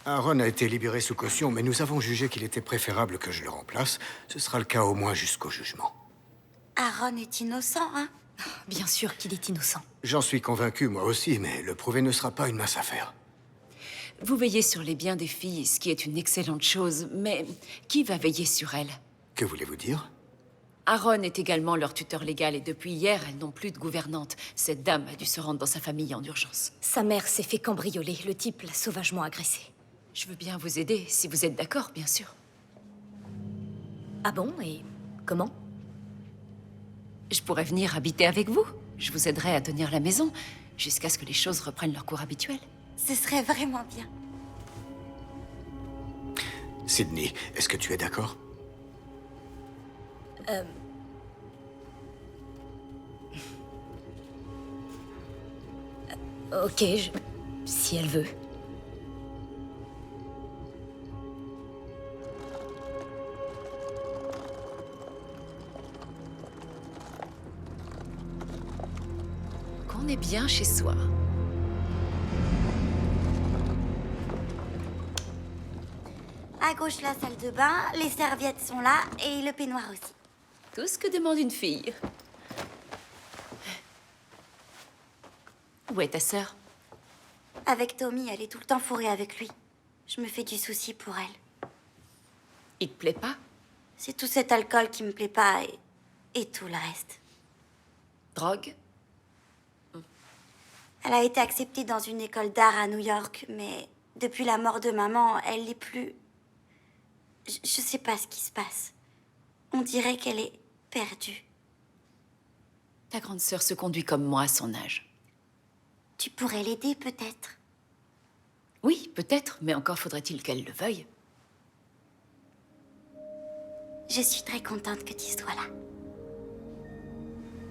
Aaron a été libéré sous caution, mais nous avons jugé qu'il était préférable que je le remplace. Ce sera le cas au moins jusqu'au jugement. Aaron est innocent, hein? Bien sûr qu'il est innocent. J'en suis convaincu, moi aussi, mais le prouver ne sera pas une mince affaire. Vous veillez sur les biens des filles, ce qui est une excellente chose, mais qui va veiller sur elles? Que voulez-vous dire? Aaron est également leur tuteur légal et depuis hier, elles n'ont plus de gouvernante. Cette dame a dû se rendre dans sa famille en urgence. Sa mère s'est fait cambrioler. Le type l'a sauvagement agressée. Je veux bien vous aider, si vous êtes d'accord, bien sûr. Ah bon? Et comment? Je pourrais venir habiter avec vous. Je vous aiderai à tenir la maison, jusqu'à ce que les choses reprennent leur cours habituel. Ce serait vraiment bien. Sydney, est-ce que tu es d'accord? Ok, si elle veut. est bien chez soi. À gauche, la salle de bain, les serviettes sont là et le peignoir aussi. Tout ce que demande une fille. Où est ta sœur? Avec Tommy, elle est tout le temps fourrée avec lui. Je me fais du souci pour elle. Il te plaît pas? C'est tout cet alcool qui me plaît pas et tout le reste. Drogue? Elle a été acceptée dans une école d'art à New York, mais depuis la mort de maman, elle l'est plus. Je sais pas ce qui se passe. On dirait qu'elle est perdue. Ta grande sœur se conduit comme moi à son âge. Tu pourrais l'aider, peut-être? Oui, peut-être, mais encore faudrait-il qu'elle le veuille. Je suis très contente que tu sois là.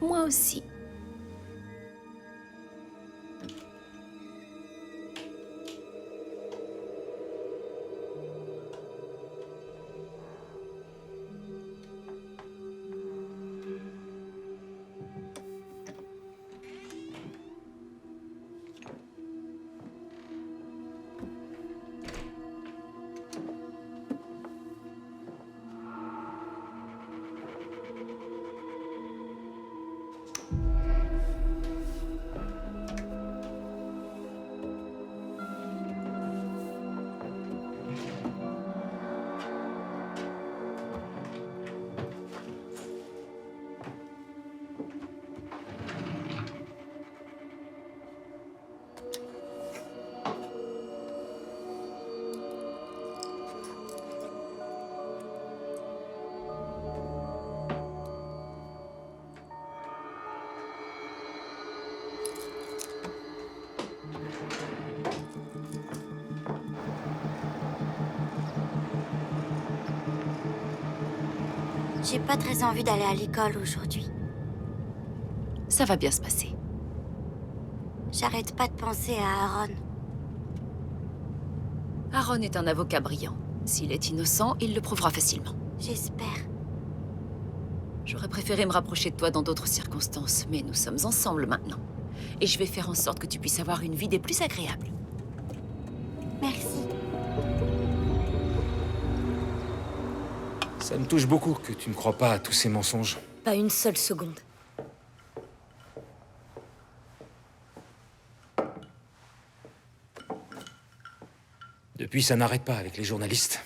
Moi aussi. J'ai pas très envie d'aller à l'école aujourd'hui. Ça va bien se passer. J'arrête pas de penser à Aaron. Aaron est un avocat brillant. S'il est innocent, il le prouvera facilement. J'espère. J'aurais préféré me rapprocher de toi dans d'autres circonstances, mais nous sommes ensemble maintenant. Et je vais faire en sorte que tu puisses avoir une vie des plus agréables. Merci. Ça me touche beaucoup que tu ne crois pas à tous ces mensonges. Pas une seule seconde. Depuis, ça n'arrête pas avec les journalistes.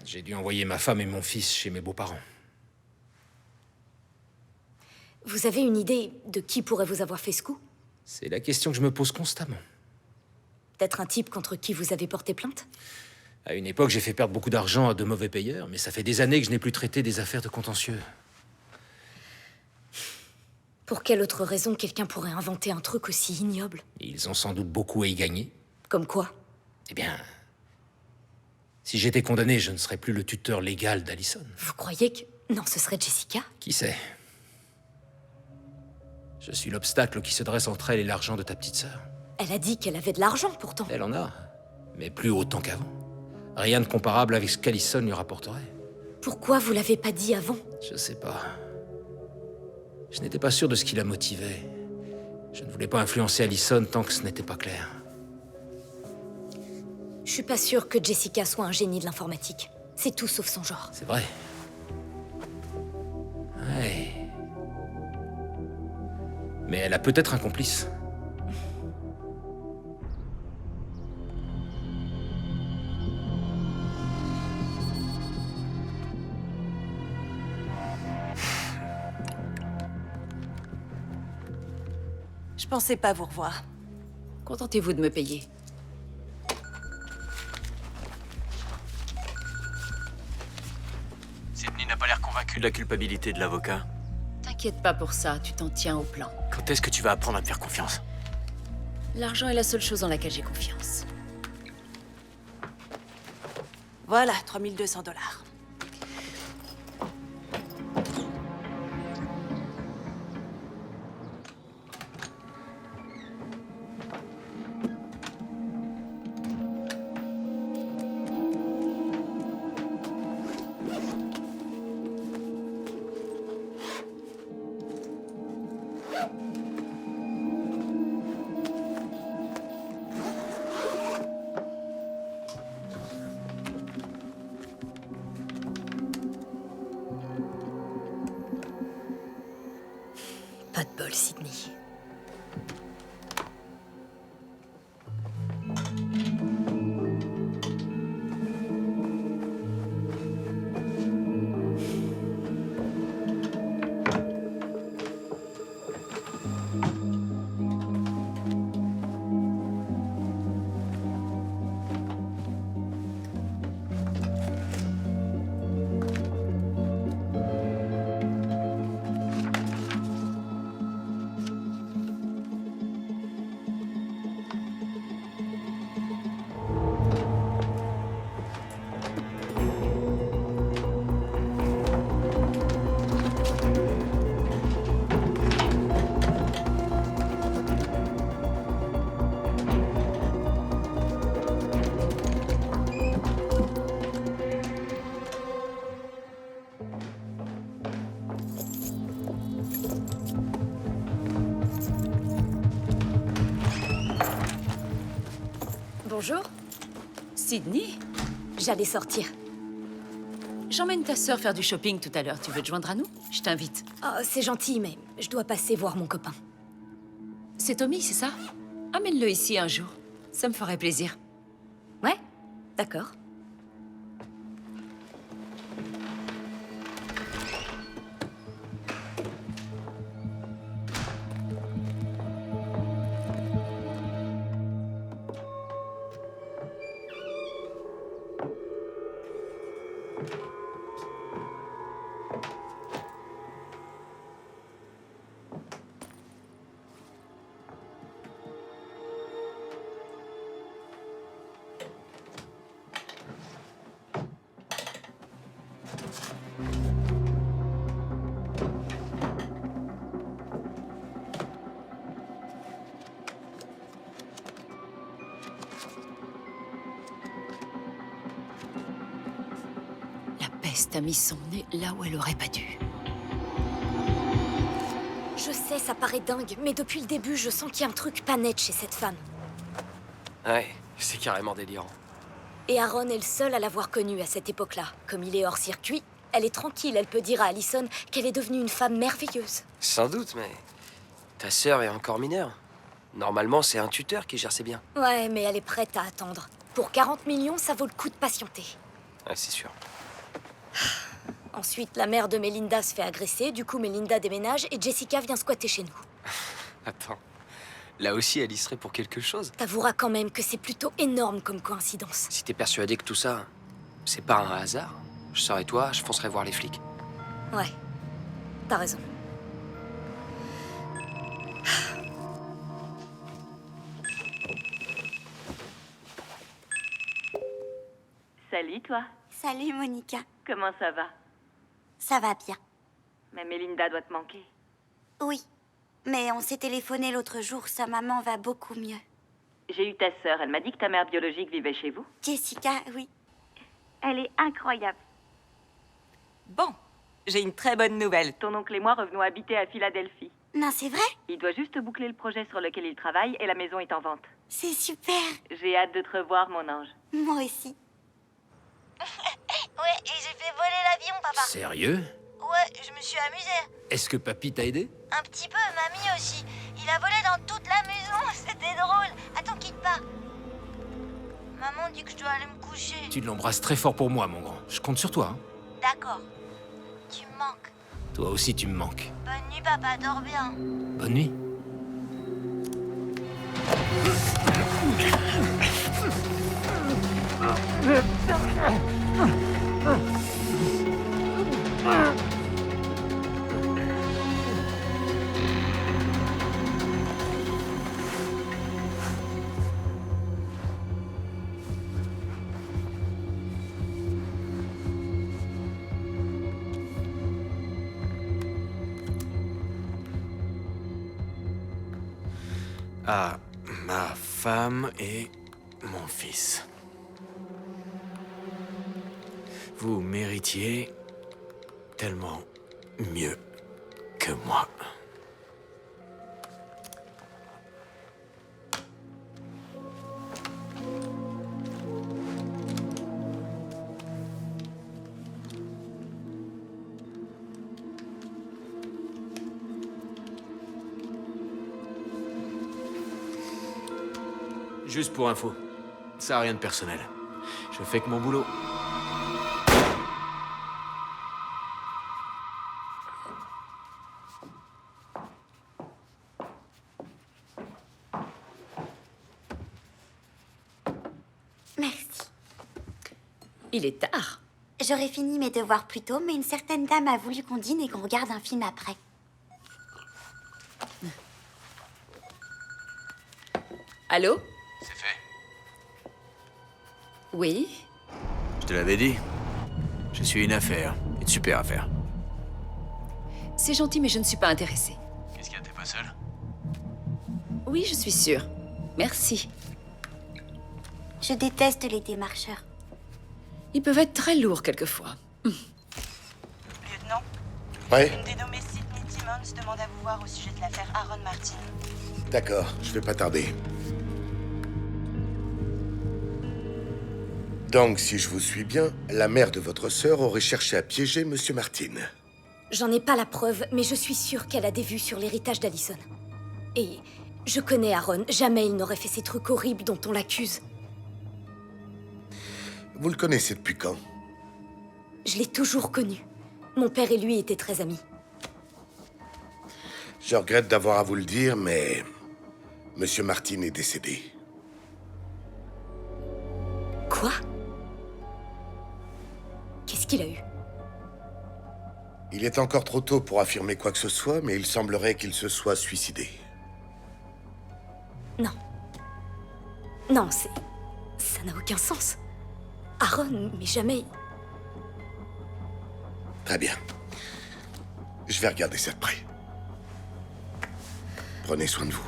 J'ai dû envoyer ma femme et mon fils chez mes beaux-parents. Vous avez une idée de qui pourrait vous avoir fait ce coup? C'est la question que je me pose constamment. Peut-être un type contre qui vous avez porté plainte? À une époque, j'ai fait perdre beaucoup d'argent à de mauvais payeurs, mais ça fait des années que je n'ai plus traité des affaires de contentieux. Pour quelle autre raison quelqu'un pourrait inventer un truc aussi ignoble? Ils ont sans doute beaucoup à y gagner. Comme quoi? Eh bien, si j'étais condamné, je ne serais plus le tuteur légal d'Allison. Vous croyez que... Non, ce serait Jessica? Qui sait? Je suis l'obstacle qui se dresse entre elle et l'argent de ta petite sœur. Elle a dit qu'elle avait de l'argent, pourtant. Elle en a, mais plus autant qu'avant. Rien de comparable avec ce qu'Allison lui rapporterait. Pourquoi vous l'avez pas dit avant? Je sais pas. Je n'étais pas sûr de ce qui la motivait. Je ne voulais pas influencer Allison tant que ce n'était pas clair. Je suis pas sûre que Jessica soit un génie de l'informatique. C'est tout sauf son genre. C'est vrai. Ouais. Mais elle a peut-être un complice. Je pensais pas vous revoir. Contentez-vous de me payer. Sydney n'a pas l'air convaincu de la culpabilité de l'avocat. T'inquiète pas pour ça, tu t'en tiens au plan. Quand est-ce que tu vas apprendre à me faire confiance? L'argent est la seule chose en laquelle j'ai confiance. Voilà, 3200 $. Bonjour. Sydney? J'allais sortir. J'emmène ta sœur faire du shopping tout à l'heure. Tu veux te joindre à nous? Je t'invite. Oh, c'est gentil, mais je dois passer voir mon copain. C'est Tommy, c'est ça? Amène-le ici un jour. Ça me ferait plaisir. Ouais, d'accord. T'as mis son nez là où elle aurait pas dû. Je sais, ça paraît dingue, mais depuis le début, je sens qu'il y a un truc pas net chez cette femme. Ouais, c'est carrément délirant. Et Aaron est le seul à l'avoir connue à cette époque-là. Comme il est hors circuit, elle est tranquille, elle peut dire à Allison qu'elle est devenue une femme merveilleuse. Sans doute, mais ta sœur est encore mineure. Normalement, c'est un tuteur qui gère ses biens. Ouais, mais elle est prête à attendre. Pour 40 millions, ça vaut le coup de patienter. Ouais, c'est sûr. Ensuite, la mère de Melinda se fait agresser, du coup Melinda déménage et Jessica vient squatter chez nous. Attends, là aussi elle y serait pour quelque chose. T'avoueras quand même que c'est plutôt énorme comme coïncidence. Si t'es persuadé que tout ça, c'est pas un hasard, je serais toi, je foncerais voir les flics. Ouais, t'as raison. Salut, toi. Salut, Monica. Comment ça va? Ça va bien. Mais Melinda doit te manquer. Oui, mais on s'est téléphoné l'autre jour, sa maman va beaucoup mieux. J'ai eu ta sœur, elle m'a dit que ta mère biologique vivait chez vous. Jessica, oui. Elle est incroyable. Bon, j'ai une très bonne nouvelle. Ton oncle et moi revenons habiter à Philadelphie. Non, c'est vrai? Il doit juste boucler le projet sur lequel il travaille et la maison est en vente. C'est super. J'ai hâte de te revoir, mon ange. Moi aussi. Ouais, et j'ai fait voler l'avion, papa. Sérieux? Ouais, je me suis amusée. Est-ce que papy t'a aidé? Un petit peu, mamie aussi. Il a volé dans toute la maison, c'était drôle. Attends, quitte pas. Maman dit que je dois aller me coucher. Tu l'embrasses très fort pour moi, mon grand. Je compte sur toi. Hein. D'accord. Tu me manques. Toi aussi, tu me manques. Bonne nuit, papa, dors bien. Bonne nuit. À ma femme et mon fils. Vous méritiez tellement mieux que moi. Juste pour info, ça n'a rien de personnel. Je fais que mon boulot. Merci. Il est tard. J'aurais fini mes devoirs plus tôt, mais une certaine dame a voulu qu'on dîne et qu'on regarde un film après. Allô? C'est fait. Oui? Je te l'avais dit. Je suis une affaire. Une super affaire. C'est gentil, mais je ne suis pas intéressée. Qu'est-ce qu'il y a, t'es pas seule? Oui, je suis sûre. Merci. Je déteste les démarcheurs. Ils peuvent être très lourds quelquefois. Lieutenant? Ouais? Une dénommée Sydney Timmons demande à vous voir au sujet de l'affaire Aaron Martin. D'accord, je vais pas tarder. Donc, si je vous suis bien, la mère de votre sœur aurait cherché à piéger Monsieur Martin. J'en ai pas la preuve, mais je suis sûre qu'elle a des vues sur l'héritage d'Allison. Et je connais Aaron. Jamais il n'aurait fait ces trucs horribles dont on l'accuse. Vous le connaissez depuis quand? Je l'ai toujours connu. Mon père et lui étaient très amis. Je regrette d'avoir à vous le dire, mais... Monsieur Martin est décédé. Quoi? Qu'est-ce qu'il a eu? Il est encore trop tôt pour affirmer quoi que ce soit, mais il semblerait qu'il se soit suicidé. Non. Non, c'est... ça n'a aucun sens. Aaron, mais jamais... Très bien. Je vais regarder ça de près. Prenez soin de vous.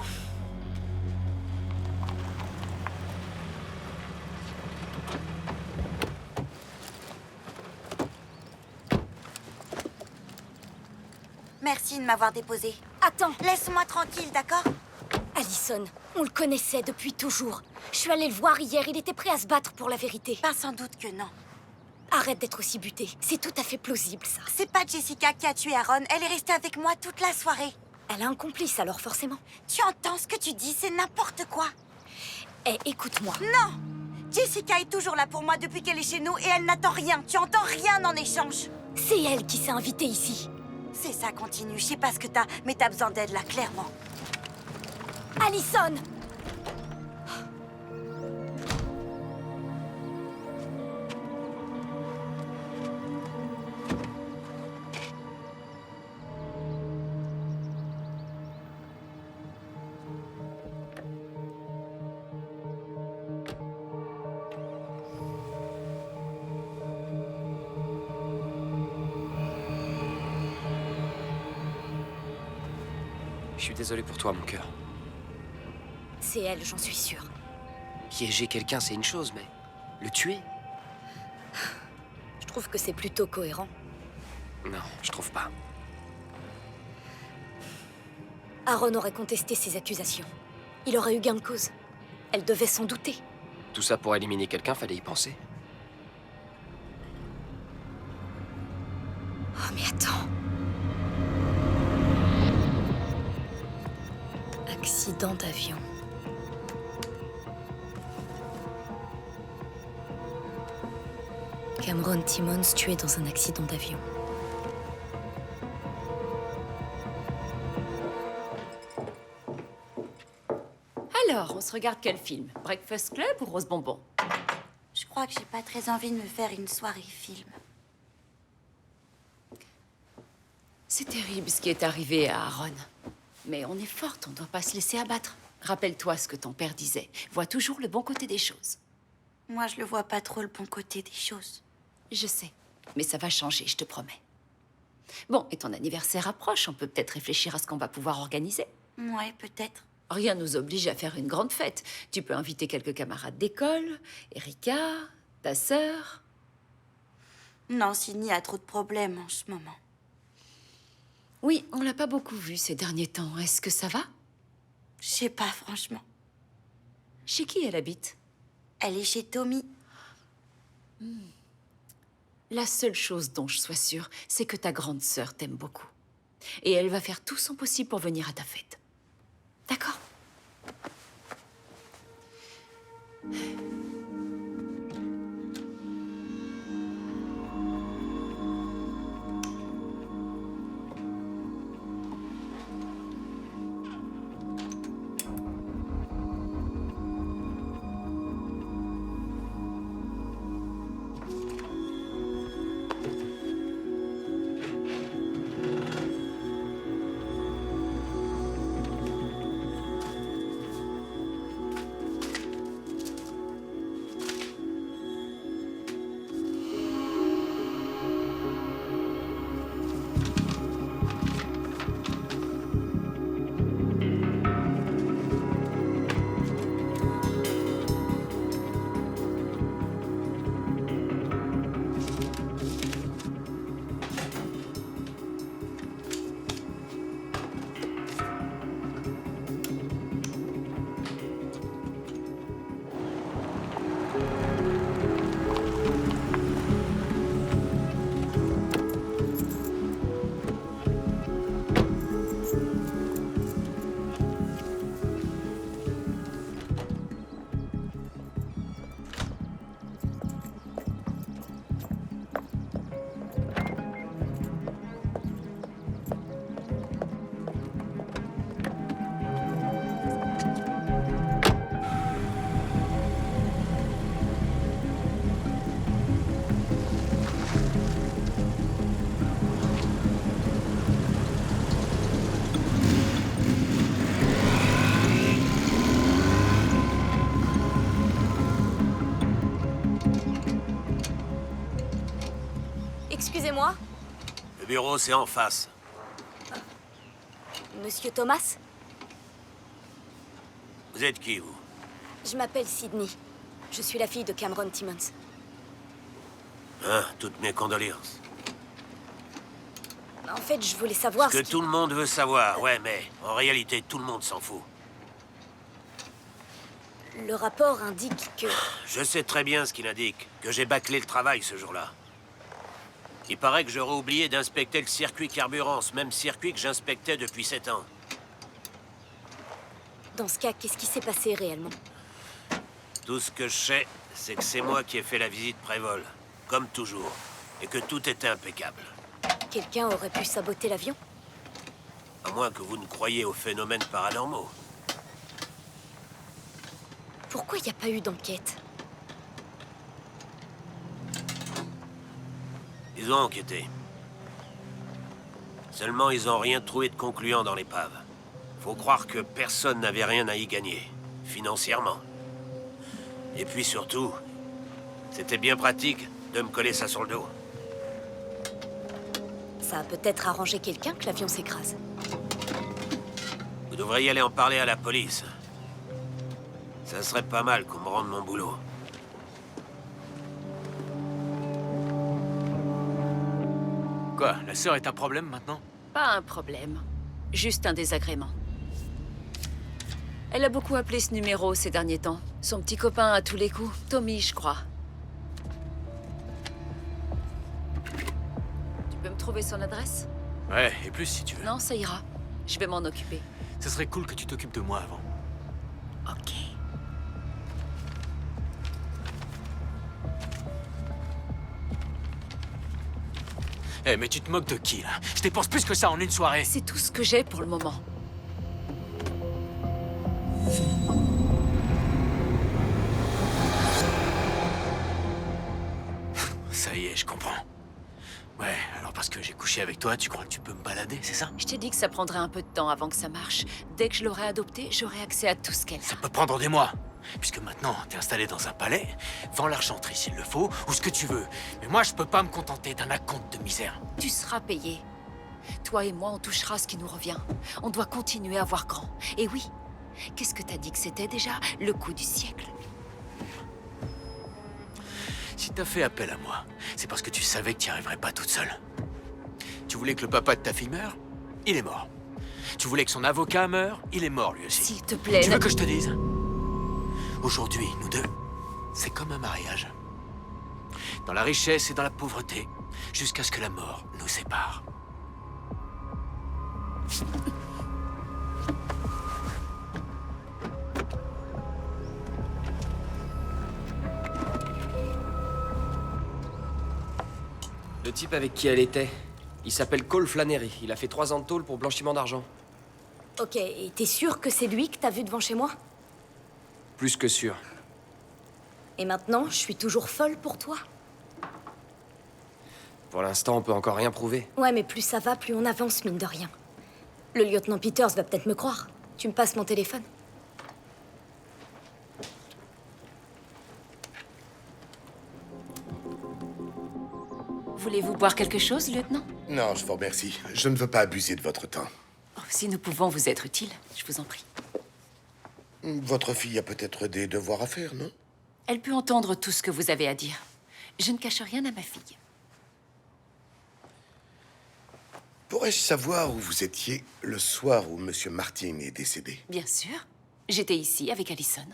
Merci de m'avoir déposé. Attends. Laisse-moi tranquille, d'accord? Allison, on le connaissait depuis toujours. Je suis allée le voir hier, il était prêt à se battre pour la vérité. Pas sans doute que non. Arrête d'être aussi buté. C'est tout à fait plausible, ça. C'est pas Jessica qui a tué Aaron. Elle est restée avec moi toute la soirée. Elle a un complice, alors forcément. Tu entends ce que tu dis? C'est n'importe quoi. Eh, écoute-moi. Non! Jessica est toujours là pour moi depuis qu'elle est chez nous et elle n'attend rien. Tu entends rien en échange. C'est elle qui s'est invitée ici. C'est ça, continue. Je sais pas ce que t'as, mais t'as besoin d'aide là, clairement. Allison! Je suis désolé pour toi, mon cœur. C'est elle, j'en suis sûre. Piéger quelqu'un, c'est une chose, mais... le tuer? Je trouve que c'est plutôt cohérent. Non, je trouve pas. Aaron aurait contesté ces accusations. Il aurait eu gain de cause. Elle devait s'en douter. Tout ça pour éliminer quelqu'un, fallait y penser. Oh, mais attends. Accident d'avion. Cameron Timmons tué dans un accident d'avion. Alors, on se regarde quel film? Breakfast Club ou Rose Bonbon? Je crois que j'ai pas très envie de me faire une soirée film. C'est terrible ce qui est arrivé à Aaron. Mais on est forte, on doit pas se laisser abattre. Rappelle-toi ce que ton père disait. Vois toujours le bon côté des choses. Moi, je le vois pas trop le bon côté des choses. Je sais, mais ça va changer, je te promets. Bon, et ton anniversaire approche, on peut peut-être réfléchir à ce qu'on va pouvoir organiser. Ouais, peut-être. Rien nous oblige à faire une grande fête. Tu peux inviter quelques camarades d'école, Erika, ta sœur. Non, Sydney a trop de problèmes en ce moment. Oui, on l'a pas beaucoup vue ces derniers temps. Est-ce que ça va? Je sais pas, franchement. Chez qui elle habite? Elle est chez Tommy. La seule chose dont je sois sûre, c'est que ta grande sœur t'aime beaucoup. Et elle va faire tout son possible pour venir à ta fête. D'accord? Excusez-moi, Le bureau, c'est en face. Monsieur Thomas? Vous êtes qui, vous? Je m'appelle Sydney. Je suis la fille de Cameron Timmons. Hein, toutes mes condoléances. En fait, je voulais savoir Ce que tout le monde veut savoir, ouais, mais en réalité, tout le monde s'en fout. Le rapport indique que... Je sais très bien ce qu'il indique, que j'ai bâclé le travail ce jour-là. Il paraît que j'aurais oublié d'inspecter le circuit carburant, ce même circuit que j'inspectais depuis 7 ans. Dans ce cas, qu'est-ce qui s'est passé réellement? Tout ce que je sais, c'est que c'est moi qui ai fait la visite pré-vol, comme toujours, et que tout était impeccable. Quelqu'un aurait pu saboter l'avion? À moins que vous ne croyiez aux phénomènes paranormaux. Pourquoi il n'y a pas eu d'enquête? Ils ont enquêté. Seulement, ils n'ont rien trouvé de concluant dans l'épave. Faut croire que personne n'avait rien à y gagner, financièrement. Et puis surtout, c'était bien pratique de me coller ça sur le dos. Ça a peut-être arrangé quelqu'un que l'avion s'écrase. Vous devriez aller en parler à la police. Ça serait pas mal qu'on me rende mon boulot. Quoi, la sœur est un problème maintenant? Pas un problème, juste un désagrément. Elle a beaucoup appelé ce numéro ces derniers temps. Son petit copain à tous les coups, Tommy, je crois. Tu peux me trouver son adresse? Ouais, et plus si tu veux. Non, ça ira. Je vais m'en occuper. Ce serait cool que tu t'occupes de moi avant. Ok. Eh, mais tu te moques de qui, là? Je dépense plus que ça en une soirée. C'est tout ce que j'ai pour le moment. Ça y est, je comprends. Ouais, alors parce que j'ai couché avec toi, tu crois que tu peux me balader, c'est ça? Je t'ai dit que ça prendrait un peu de temps avant que ça marche. Dès que je l'aurai adoptée, j'aurai accès à tout ce qu'elle a. Ça peut prendre des mois. Puisque maintenant, t'es installé dans un palais, vends l'argenterie s'il le faut, ou ce que tu veux. Mais moi, je peux pas me contenter d'un acompte de misère. Tu seras payé. Toi et moi, on touchera ce qui nous revient. On doit continuer à voir grand. Et oui, qu'est-ce que t'as dit que c'était déjà? Le coup du siècle. Si t'as fait appel à moi, c'est parce que tu savais que t'y arriverais pas toute seule. Tu voulais que le papa de ta fille meure? Il est mort. Tu voulais que son avocat meure? Il est mort lui aussi. S'il te plaît... Tu veux que je te dise? Aujourd'hui, nous deux, c'est comme un mariage. Dans la richesse et dans la pauvreté, jusqu'à ce que la mort nous sépare. Le type avec qui elle était, il s'appelle Cole Flannery. Il a fait 3 ans de tôle pour blanchiment d'argent. Ok, et t'es sûr que c'est lui que t'as vu devant chez moi? Plus que sûr. Et maintenant, je suis toujours folle pour toi? Pour l'instant, on peut encore rien prouver. Ouais, mais plus ça va, plus on avance, mine de rien. Le lieutenant Peters va peut-être me croire. Tu me passes mon téléphone? Voulez-vous boire quelque chose, lieutenant? Non, je vous remercie. Je ne veux pas abuser de votre temps. Oh, si nous pouvons vous être utiles, je vous en prie. Votre fille a peut-être des devoirs à faire, non? Elle peut entendre tout ce que vous avez à dire. Je ne cache rien à ma fille. Pourrais-je savoir où vous étiez le soir où Monsieur Martin est décédé? Bien sûr. J'étais ici avec Allison.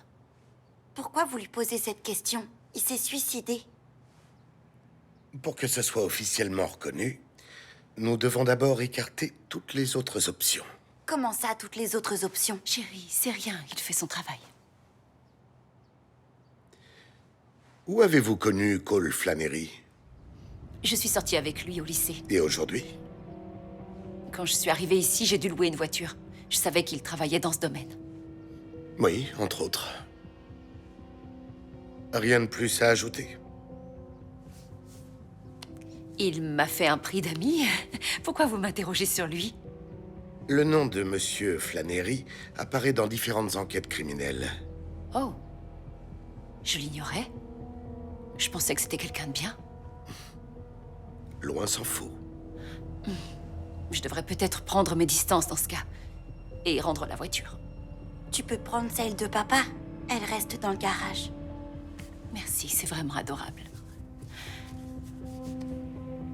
Pourquoi vous lui posez cette question? Il s'est suicidé. Pour que ce soit officiellement reconnu, nous devons d'abord écarter toutes les autres options. Comment ça, toutes les autres options? Chérie, c'est rien, il fait son travail. Où avez-vous connu Cole Flannery? Je suis sortie avec lui au lycée. Et aujourd'hui? Quand je suis arrivée ici, j'ai dû louer une voiture. Je savais qu'il travaillait dans ce domaine. Oui, entre autres. Rien de plus à ajouter? Il m'a fait un prix d'amis. Pourquoi vous m'interrogez sur lui? Le nom de Monsieur Flannery apparaît dans différentes enquêtes criminelles. Oh. Je l'ignorais. Je pensais que c'était quelqu'un de bien. loin s'en faut. Je devrais peut-être prendre mes distances dans ce cas. Et rendre la voiture. Tu peux prendre celle de papa. Elle reste dans le garage. Merci, c'est vraiment adorable.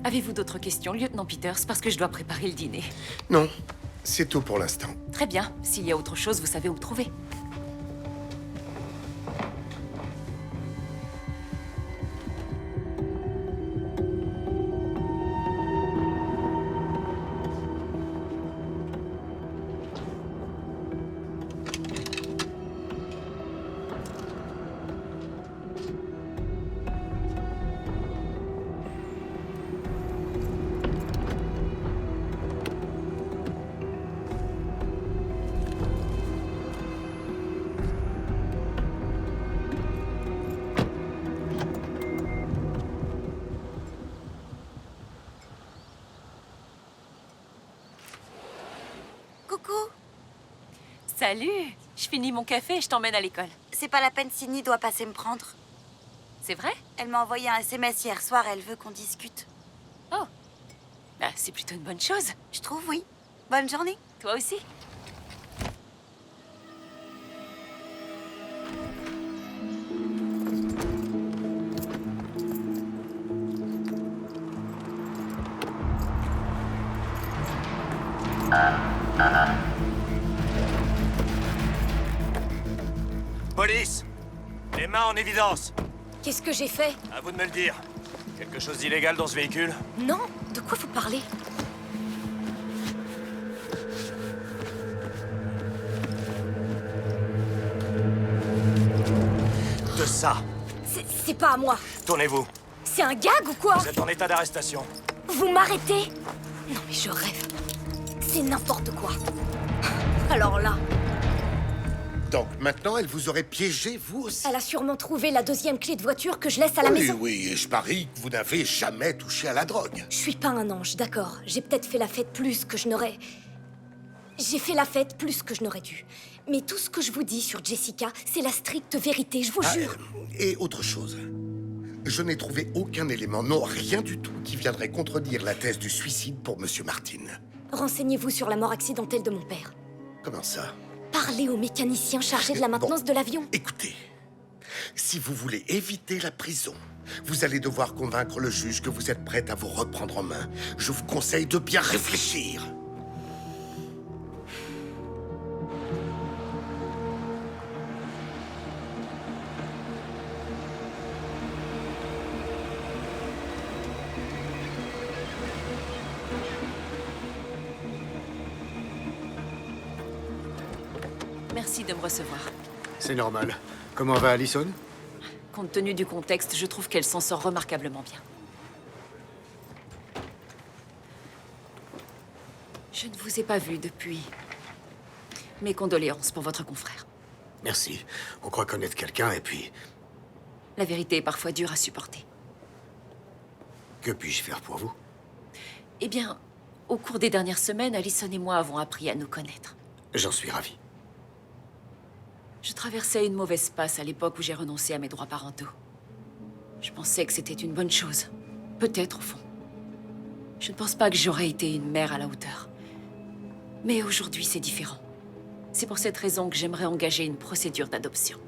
Avez-vous d'autres questions, lieutenant Peters, parce que je dois préparer le dîner? Non, c'est tout pour l'instant. Très bien. S'il y a autre chose, vous savez où me trouver. Salut! Je finis mon café et je t'emmène à l'école. C'est pas la peine, Sydney doit passer me prendre. C'est vrai? Elle m'a envoyé un SMS hier soir, elle veut qu'on discute. Oh! Bah, c'est plutôt une bonne chose. Je trouve, oui. Bonne journée. Toi aussi. Police! Les mains en évidence! Qu'est-ce que j'ai fait? À vous de me le dire. Quelque chose d'illégal dans ce véhicule? Non, de quoi vous parlez? De ça! C'est pas à moi. Tournez-vous. C'est un gag ou quoi? Vous êtes en état d'arrestation. Vous m'arrêtez? Non mais je rêve. C'est n'importe quoi. Alors là... Donc maintenant, elle vous aurait piégé, vous aussi? Elle a sûrement trouvé la deuxième clé de voiture que je laisse à la maison. Oui, et je parie que vous n'avez jamais touché à la drogue. Je suis pas un ange, d'accord. J'ai peut-être fait la fête plus que je n'aurais... J'ai fait la fête plus que je n'aurais dû. Mais tout ce que je vous dis sur Jessica, c'est la stricte vérité, je vous jure. Et autre chose. Je n'ai trouvé aucun élément, non, rien du tout, qui viendrait contredire la thèse du suicide pour Monsieur Martin. Renseignez-vous sur la mort accidentelle de mon père. Comment ça? Parlez au mécanicien chargé de la maintenance de l'avion. Écoutez, si vous voulez éviter la prison, vous allez devoir convaincre le juge que vous êtes prête à vous reprendre en main. Je vous conseille de bien réfléchir. Merci de me recevoir. C'est normal. Comment va Allison? Compte tenu du contexte, je trouve qu'elle s'en sort remarquablement bien. Je ne vous ai pas vu depuis. Mes condoléances pour votre confrère. Merci. On croit connaître quelqu'un et puis... La vérité est parfois dure à supporter. Que puis-je faire pour vous? Eh bien, au cours des dernières semaines, Allison et moi avons appris à nous connaître. J'en suis ravi. Je traversais une mauvaise passe à l'époque où j'ai renoncé à mes droits parentaux. Je pensais que c'était une bonne chose. Peut-être, au fond. Je ne pense pas que j'aurais été une mère à la hauteur. Mais aujourd'hui, c'est différent. C'est pour cette raison que j'aimerais engager une procédure d'adoption.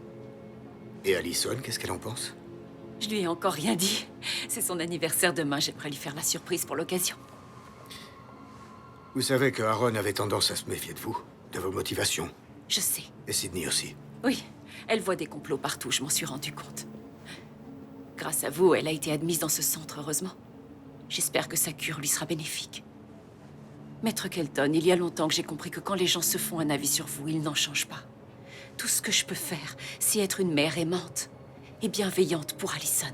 Et Allison, qu'est-ce qu'elle en pense? Je lui ai encore rien dit. C'est son anniversaire demain, j'aimerais lui faire la surprise pour l'occasion. Vous savez que Aaron avait tendance à se méfier de vous, de vos motivations. Je sais. Et Sydney aussi. Oui, elle voit des complots partout, je m'en suis rendu compte. Grâce à vous, elle a été admise dans ce centre, heureusement. J'espère que sa cure lui sera bénéfique. Maître Kelton, il y a longtemps que j'ai compris que quand les gens se font un avis sur vous, ils n'en changent pas. Tout ce que je peux faire, c'est être une mère aimante et bienveillante pour Allison.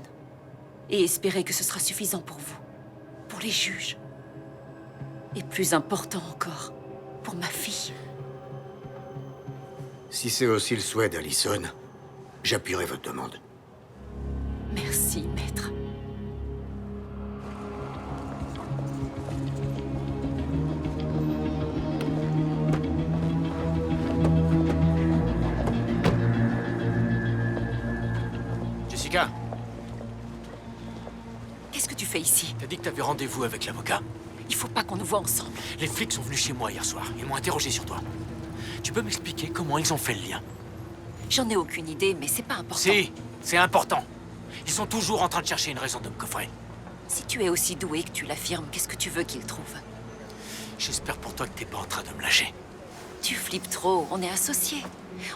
Et espérer que ce sera suffisant pour vous, pour les juges. Et plus important encore, pour ma fille. Si c'est aussi le souhait d'Allison, j'appuierai votre demande. Merci, maître. Jessica! Qu'est-ce que tu fais ici? T'as dit que t'avais rendez-vous avec l'avocat? Il faut pas qu'on nous voit ensemble. Les flics sont venus chez moi hier soir. Ils m'ont interrogé sur toi. Tu peux m'expliquer comment ils ont fait le lien? J'en ai aucune idée, mais c'est pas important. Si, c'est important. Ils sont toujours en train de chercher une raison de me coffrer. Si tu es aussi doué que tu l'affirmes, qu'est-ce que tu veux qu'ils trouvent? J'espère pour toi que t'es pas en train de me lâcher. Tu flippes trop, on est associés.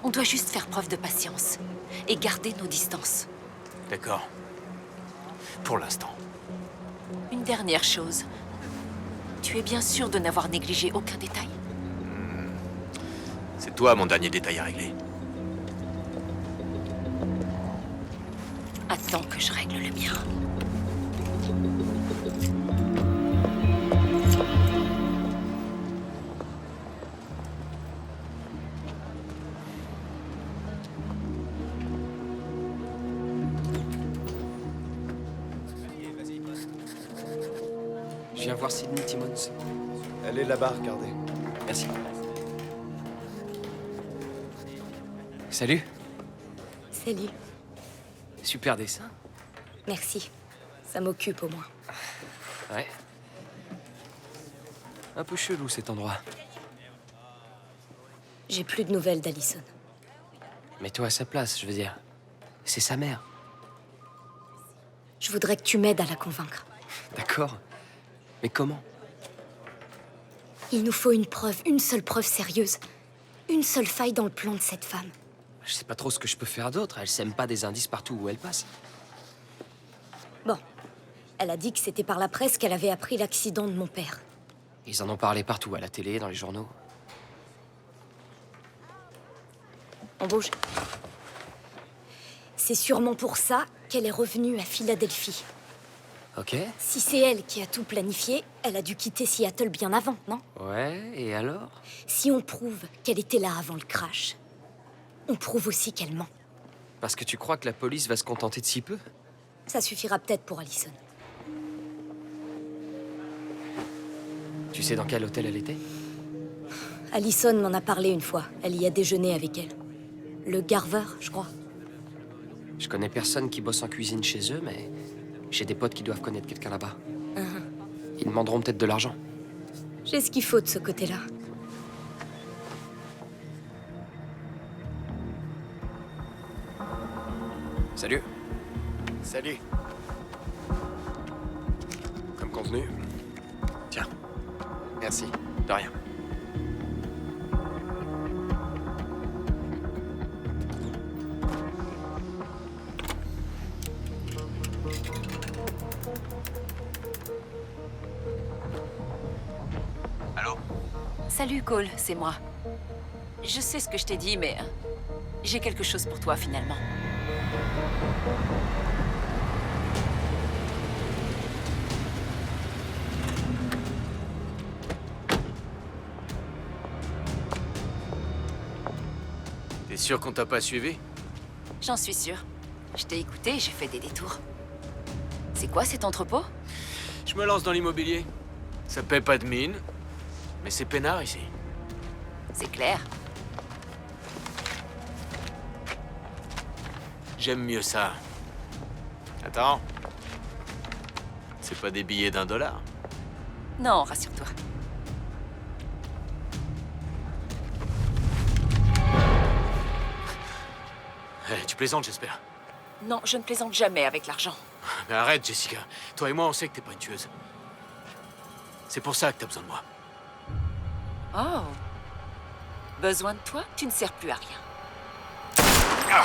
On doit juste faire preuve de patience. Et garder nos distances. D'accord. Pour l'instant. Une dernière chose. Tu es bien sûr de n'avoir négligé aucun détail? C'est toi mon dernier détail à régler. Attends que je règle le mien. Je viens voir Sydney Timmons. Elle est là-bas, regardez. Merci. Salut. Salut. Super dessin. Merci. Ça m'occupe au moins. Ouais. Un peu chelou cet endroit. J'ai plus de nouvelles d'Allison. Mets-toi à sa place, je veux dire. C'est sa mère. Je voudrais que tu m'aides à la convaincre. D'accord. Mais comment? Il nous faut une preuve, une seule preuve sérieuse. Une seule faille dans le plan de cette femme. Je sais pas trop ce que je peux faire d'autre. Elle sème pas des indices partout où elle passe. Bon. Elle a dit que c'était par la presse qu'elle avait appris l'accident de mon père. Ils en ont parlé partout, à la télé, dans les journaux. On bouge. C'est sûrement pour ça qu'elle est revenue à Philadelphie. Ok. Si c'est elle qui a tout planifié, elle a dû quitter Seattle bien avant, non? Ouais, et alors? Si on prouve qu'elle était là avant le crash, on prouve aussi qu'elle ment. Parce que tu crois que la police va se contenter de si peu? Ça suffira peut-être pour Allison. Tu sais dans quel hôtel elle était? Allison m'en a parlé une fois. Elle y a déjeuné avec elle. Le Garver, je crois. Je connais personne qui bosse en cuisine chez eux, mais j'ai des potes qui doivent connaître quelqu'un là-bas. Ils demanderont peut-être de l'argent. J'ai ce qu'il faut de ce côté-là. Salut. Salut. Comme convenu. Tiens. Merci. De rien. Allô? Salut Cole, c'est moi. Je sais ce que je t'ai dit, mais j'ai quelque chose pour toi finalement. T'es sûr qu'on t'a pas suivi? J'en suis sûre. Je t'ai écouté et j'ai fait des détours. C'est quoi cet entrepôt? Je me lance dans l'immobilier. Ça paie pas de mine, mais c'est peinard ici. C'est clair. J'aime mieux ça. Attends. C'est pas des billets d'1 $? Non, rassure-toi. Tu plaisantes, j'espère. Non, je ne plaisante jamais avec l'argent. Mais arrête, Jessica. Toi et moi, on sait que t'es pas une tueuse. C'est pour ça que t'as besoin de moi. Oh. Besoin de toi? Tu ne sers plus à rien. Ah!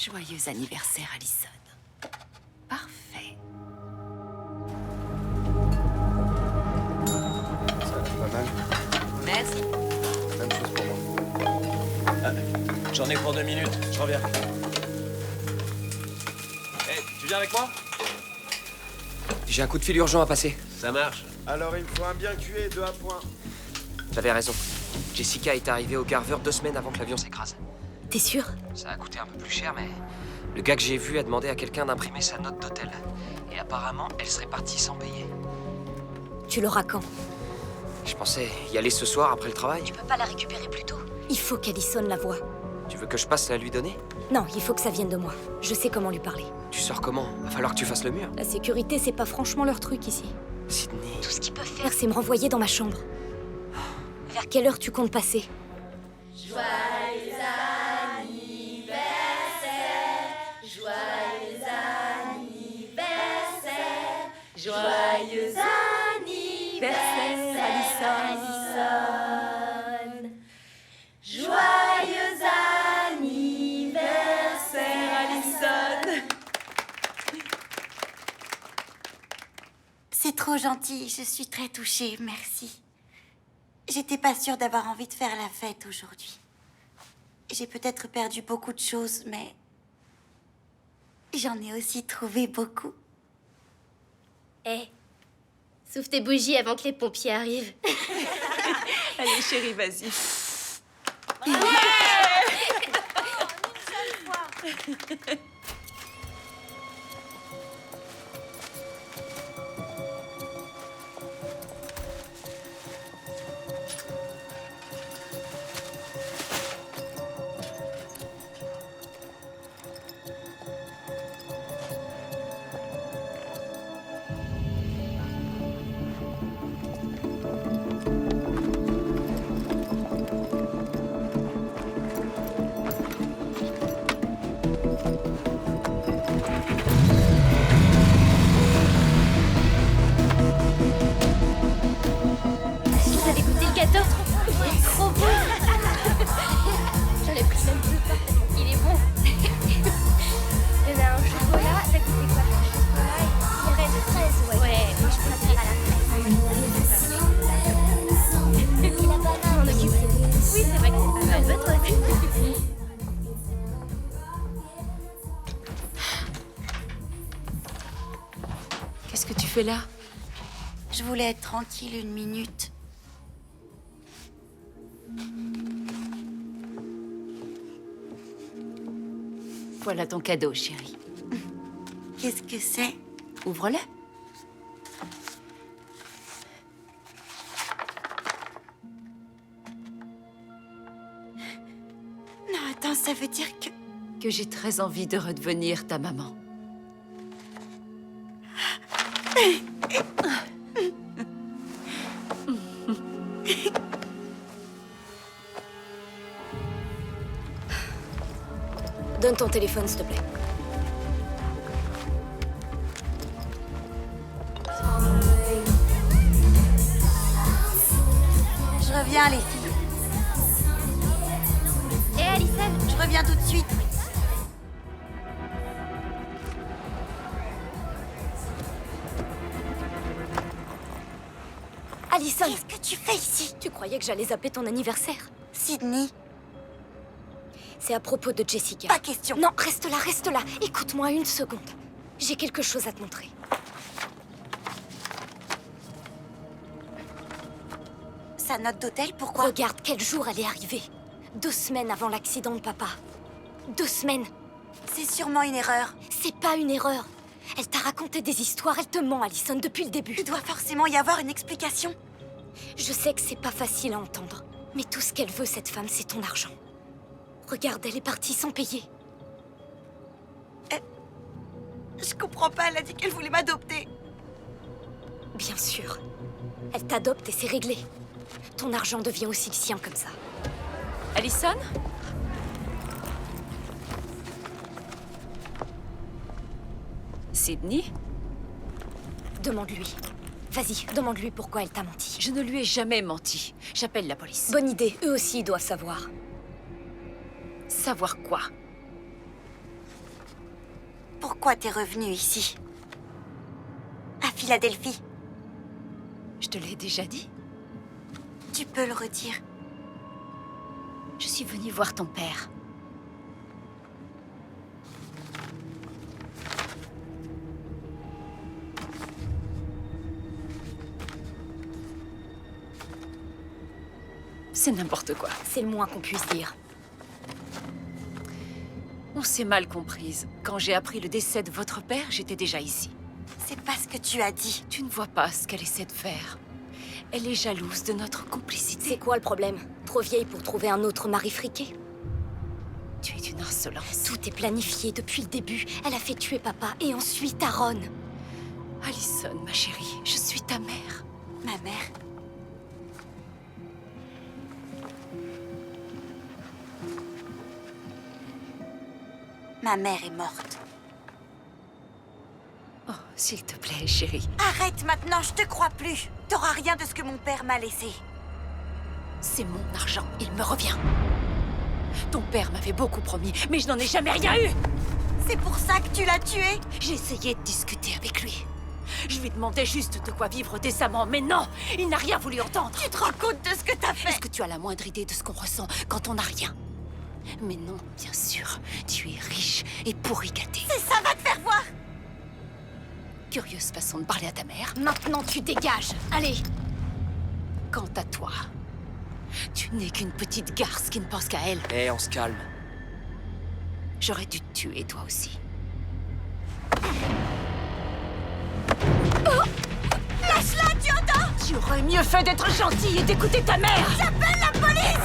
Joyeux anniversaire, Allison. Parfait. Ça a l'air pas mal. Merci. Même chose pour moi. J'en ai pour 2 minutes, je reviens. Hey, tu viens avec moi? J'ai un coup de fil urgent à passer. Ça marche. Alors il me faut un bien cuit et 2 à point. J'avais raison. Jessica est arrivée au Garver 2 semaines avant que l'avion s'écrase. T'es sûr? Ça a coûté un peu plus cher, mais le gars que j'ai vu a demandé à quelqu'un d'imprimer sa note d'hôtel. Et apparemment, elle serait partie sans payer. Tu l'auras quand? Je pensais y aller ce soir après le travail. Tu peux pas la récupérer plus tôt? Il faut qu'Allison la voie. Tu veux que je passe la lui donner? Non, il faut que ça vienne de moi. Je sais comment lui parler. Tu sors comment? Va falloir que tu fasses le mur. La sécurité, c'est pas franchement leur truc ici. Sydney. Tout ce qu'ils peuvent faire, c'est me renvoyer dans ma chambre. Vers quelle heure tu comptes passer? Joyeux anniversaire, joyeux anniversaire, joyeux anniversaire, Allison. Joyeux anniversaire, Allison. C'est trop gentil, je suis très touchée, merci. J'étais pas sûre d'avoir envie de faire la fête aujourd'hui. J'ai peut-être perdu beaucoup de choses, mais j'en ai aussi trouvé beaucoup. Hé, souffle tes bougies avant que les pompiers arrivent. Allez, chérie, vas-y. Vous avez goûté le gâteau? Il est trop beau. J'en ai pris même 2 parts. Il est bon. Il y en a un au chocolat. T'as goûté quoi? Chocolat et cigarette de fraise, ouais. Ouais, moi je préfère à la fraise. Et la banane, on occupe. Oui, c'est vrai que c'est pas mal. Bah, toi aussi. Qu'est-ce que tu fais là? Je voulais être tranquille 1 minute. Voilà ton cadeau, chérie. Qu'est-ce que c'est? Ouvre-le. Non, attends, ça veut dire que... Que j'ai très envie de redevenir ta maman. Donne ton téléphone, s'il te plaît. Je reviens, les filles. Et Allison? Je reviens tout de suite. Allison! Qu'est-ce que tu fais ici? Tu croyais que j'allais zapper ton anniversaire? Sydney? C'est à propos de Jessica. Pas question. Non, reste là, reste là. Écoute-moi 1 seconde. J'ai quelque chose à te montrer. Sa note d'hôtel, pourquoi? Regarde quel jour elle est arrivée. 2 semaines avant l'accident de papa. 2 semaines. C'est sûrement une erreur. C'est pas une erreur. Elle t'a raconté des histoires, elle te ment, Allison, depuis le début. Il doit forcément y avoir une explication. Je sais que c'est pas facile à entendre, mais tout ce qu'elle veut, cette femme, c'est ton argent. Regarde, elle est partie sans payer. Je comprends pas, elle a dit qu'elle voulait m'adopter. Bien sûr. Elle t'adopte et c'est réglé. Ton argent devient aussi le sien comme ça. Allison? Sydney? Demande-lui. Vas-y, demande-lui pourquoi elle t'a menti. Je ne lui ai jamais menti. J'appelle la police. Bonne idée, eux aussi ils doivent savoir. Savoir quoi? Pourquoi t'es revenu ici? À Philadelphie? Je te l'ai déjà dit. Tu peux le redire. Je suis venue voir ton père. C'est n'importe quoi. C'est le moins qu'on puisse dire. On s'est mal comprises. Quand j'ai appris le décès de votre père, j'étais déjà ici. C'est pas ce que tu as dit. Tu ne vois pas ce qu'elle essaie de faire. Elle est jalouse de notre complicité. C'est quoi le problème? Trop vieille pour trouver un autre mari friqué? Tu es d'une insolence. Tout est planifié depuis le début. Elle a fait tuer papa et ensuite Aaron. Allison, ma chérie, je suis ta mère. Ma mère? Ma mère est morte. Oh, s'il te plaît, chérie. Arrête maintenant, je te crois plus. T'auras rien de ce que mon père m'a laissé. C'est mon argent, il me revient. Ton père m'avait beaucoup promis, mais je n'en ai jamais rien eu. C'est pour ça que tu l'as tué? J'ai essayé de discuter avec lui. Je lui demandais juste de quoi vivre décemment, mais non, il n'a rien voulu entendre. Tu te rends compte de ce que t'as fait? Est-ce que tu as la moindre idée de ce qu'on ressent quand on n'a rien? Mais non, bien sûr, tu es riche et pourri gâté. C'est ça, va te faire voir! Curieuse façon de parler à ta mère. Maintenant, tu dégages. Allez! Quant à toi, tu n'es qu'une petite garce qui ne pense qu'à elle. Eh, on se calme. J'aurais dû te tuer, toi aussi. Oh! Lâche-la, tu entends? Tu aurais mieux fait d'être gentil et d'écouter ta mère! J'appelle la police!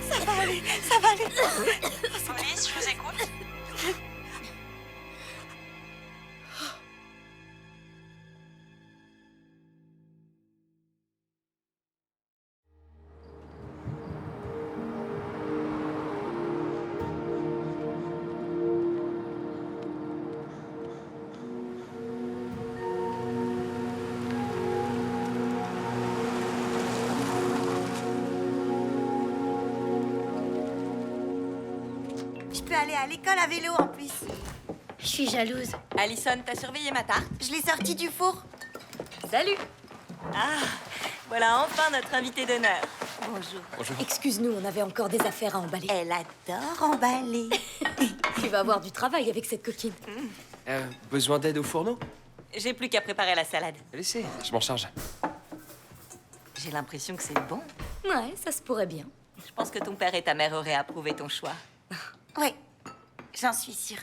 Ça va aller, ça va aller. Police, je vous écoute. Je peux aller à l'école à vélo en plus. Je suis jalouse. Allison, t'as surveillé ma tarte? Je l'ai sortie du four. Salut! Ah, voilà enfin notre invité d'honneur. Bonjour. Bonjour. Excuse-nous, on avait encore des affaires à emballer. Elle adore emballer. Tu vas avoir du travail avec cette coquine. Besoin d'aide au fourneau? J'ai plus qu'à préparer la salade. Laissez, je m'en charge. J'ai l'impression que c'est bon. Ouais, ça se pourrait bien. Je pense que ton père et ta mère auraient approuvé ton choix. Oui, j'en suis sûre.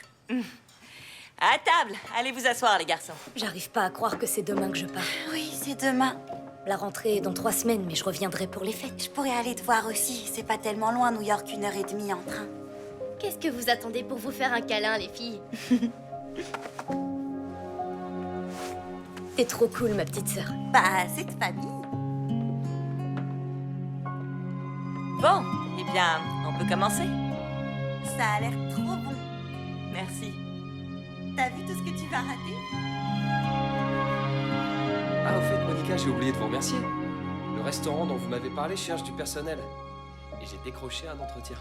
À table! Allez vous asseoir, les garçons. J'arrive pas à croire que c'est demain que je pars. Oui, c'est demain. La rentrée est dans 3 semaines, mais je reviendrai pour les fêtes. Je pourrais aller te voir aussi. C'est pas tellement loin, New York, 1h30 en train. Qu'est-ce que vous attendez pour vous faire un câlin, les filles? T'es trop cool, ma petite sœur. Bah, c'est de famille. Bon, eh bien, on peut commencer? Ça a l'air trop bon. Merci. T'as vu tout ce que tu vas rater? Ah, au fait, Monica, j'ai oublié de vous remercier. Le restaurant dont vous m'avez parlé cherche du personnel. Et j'ai décroché un entretien.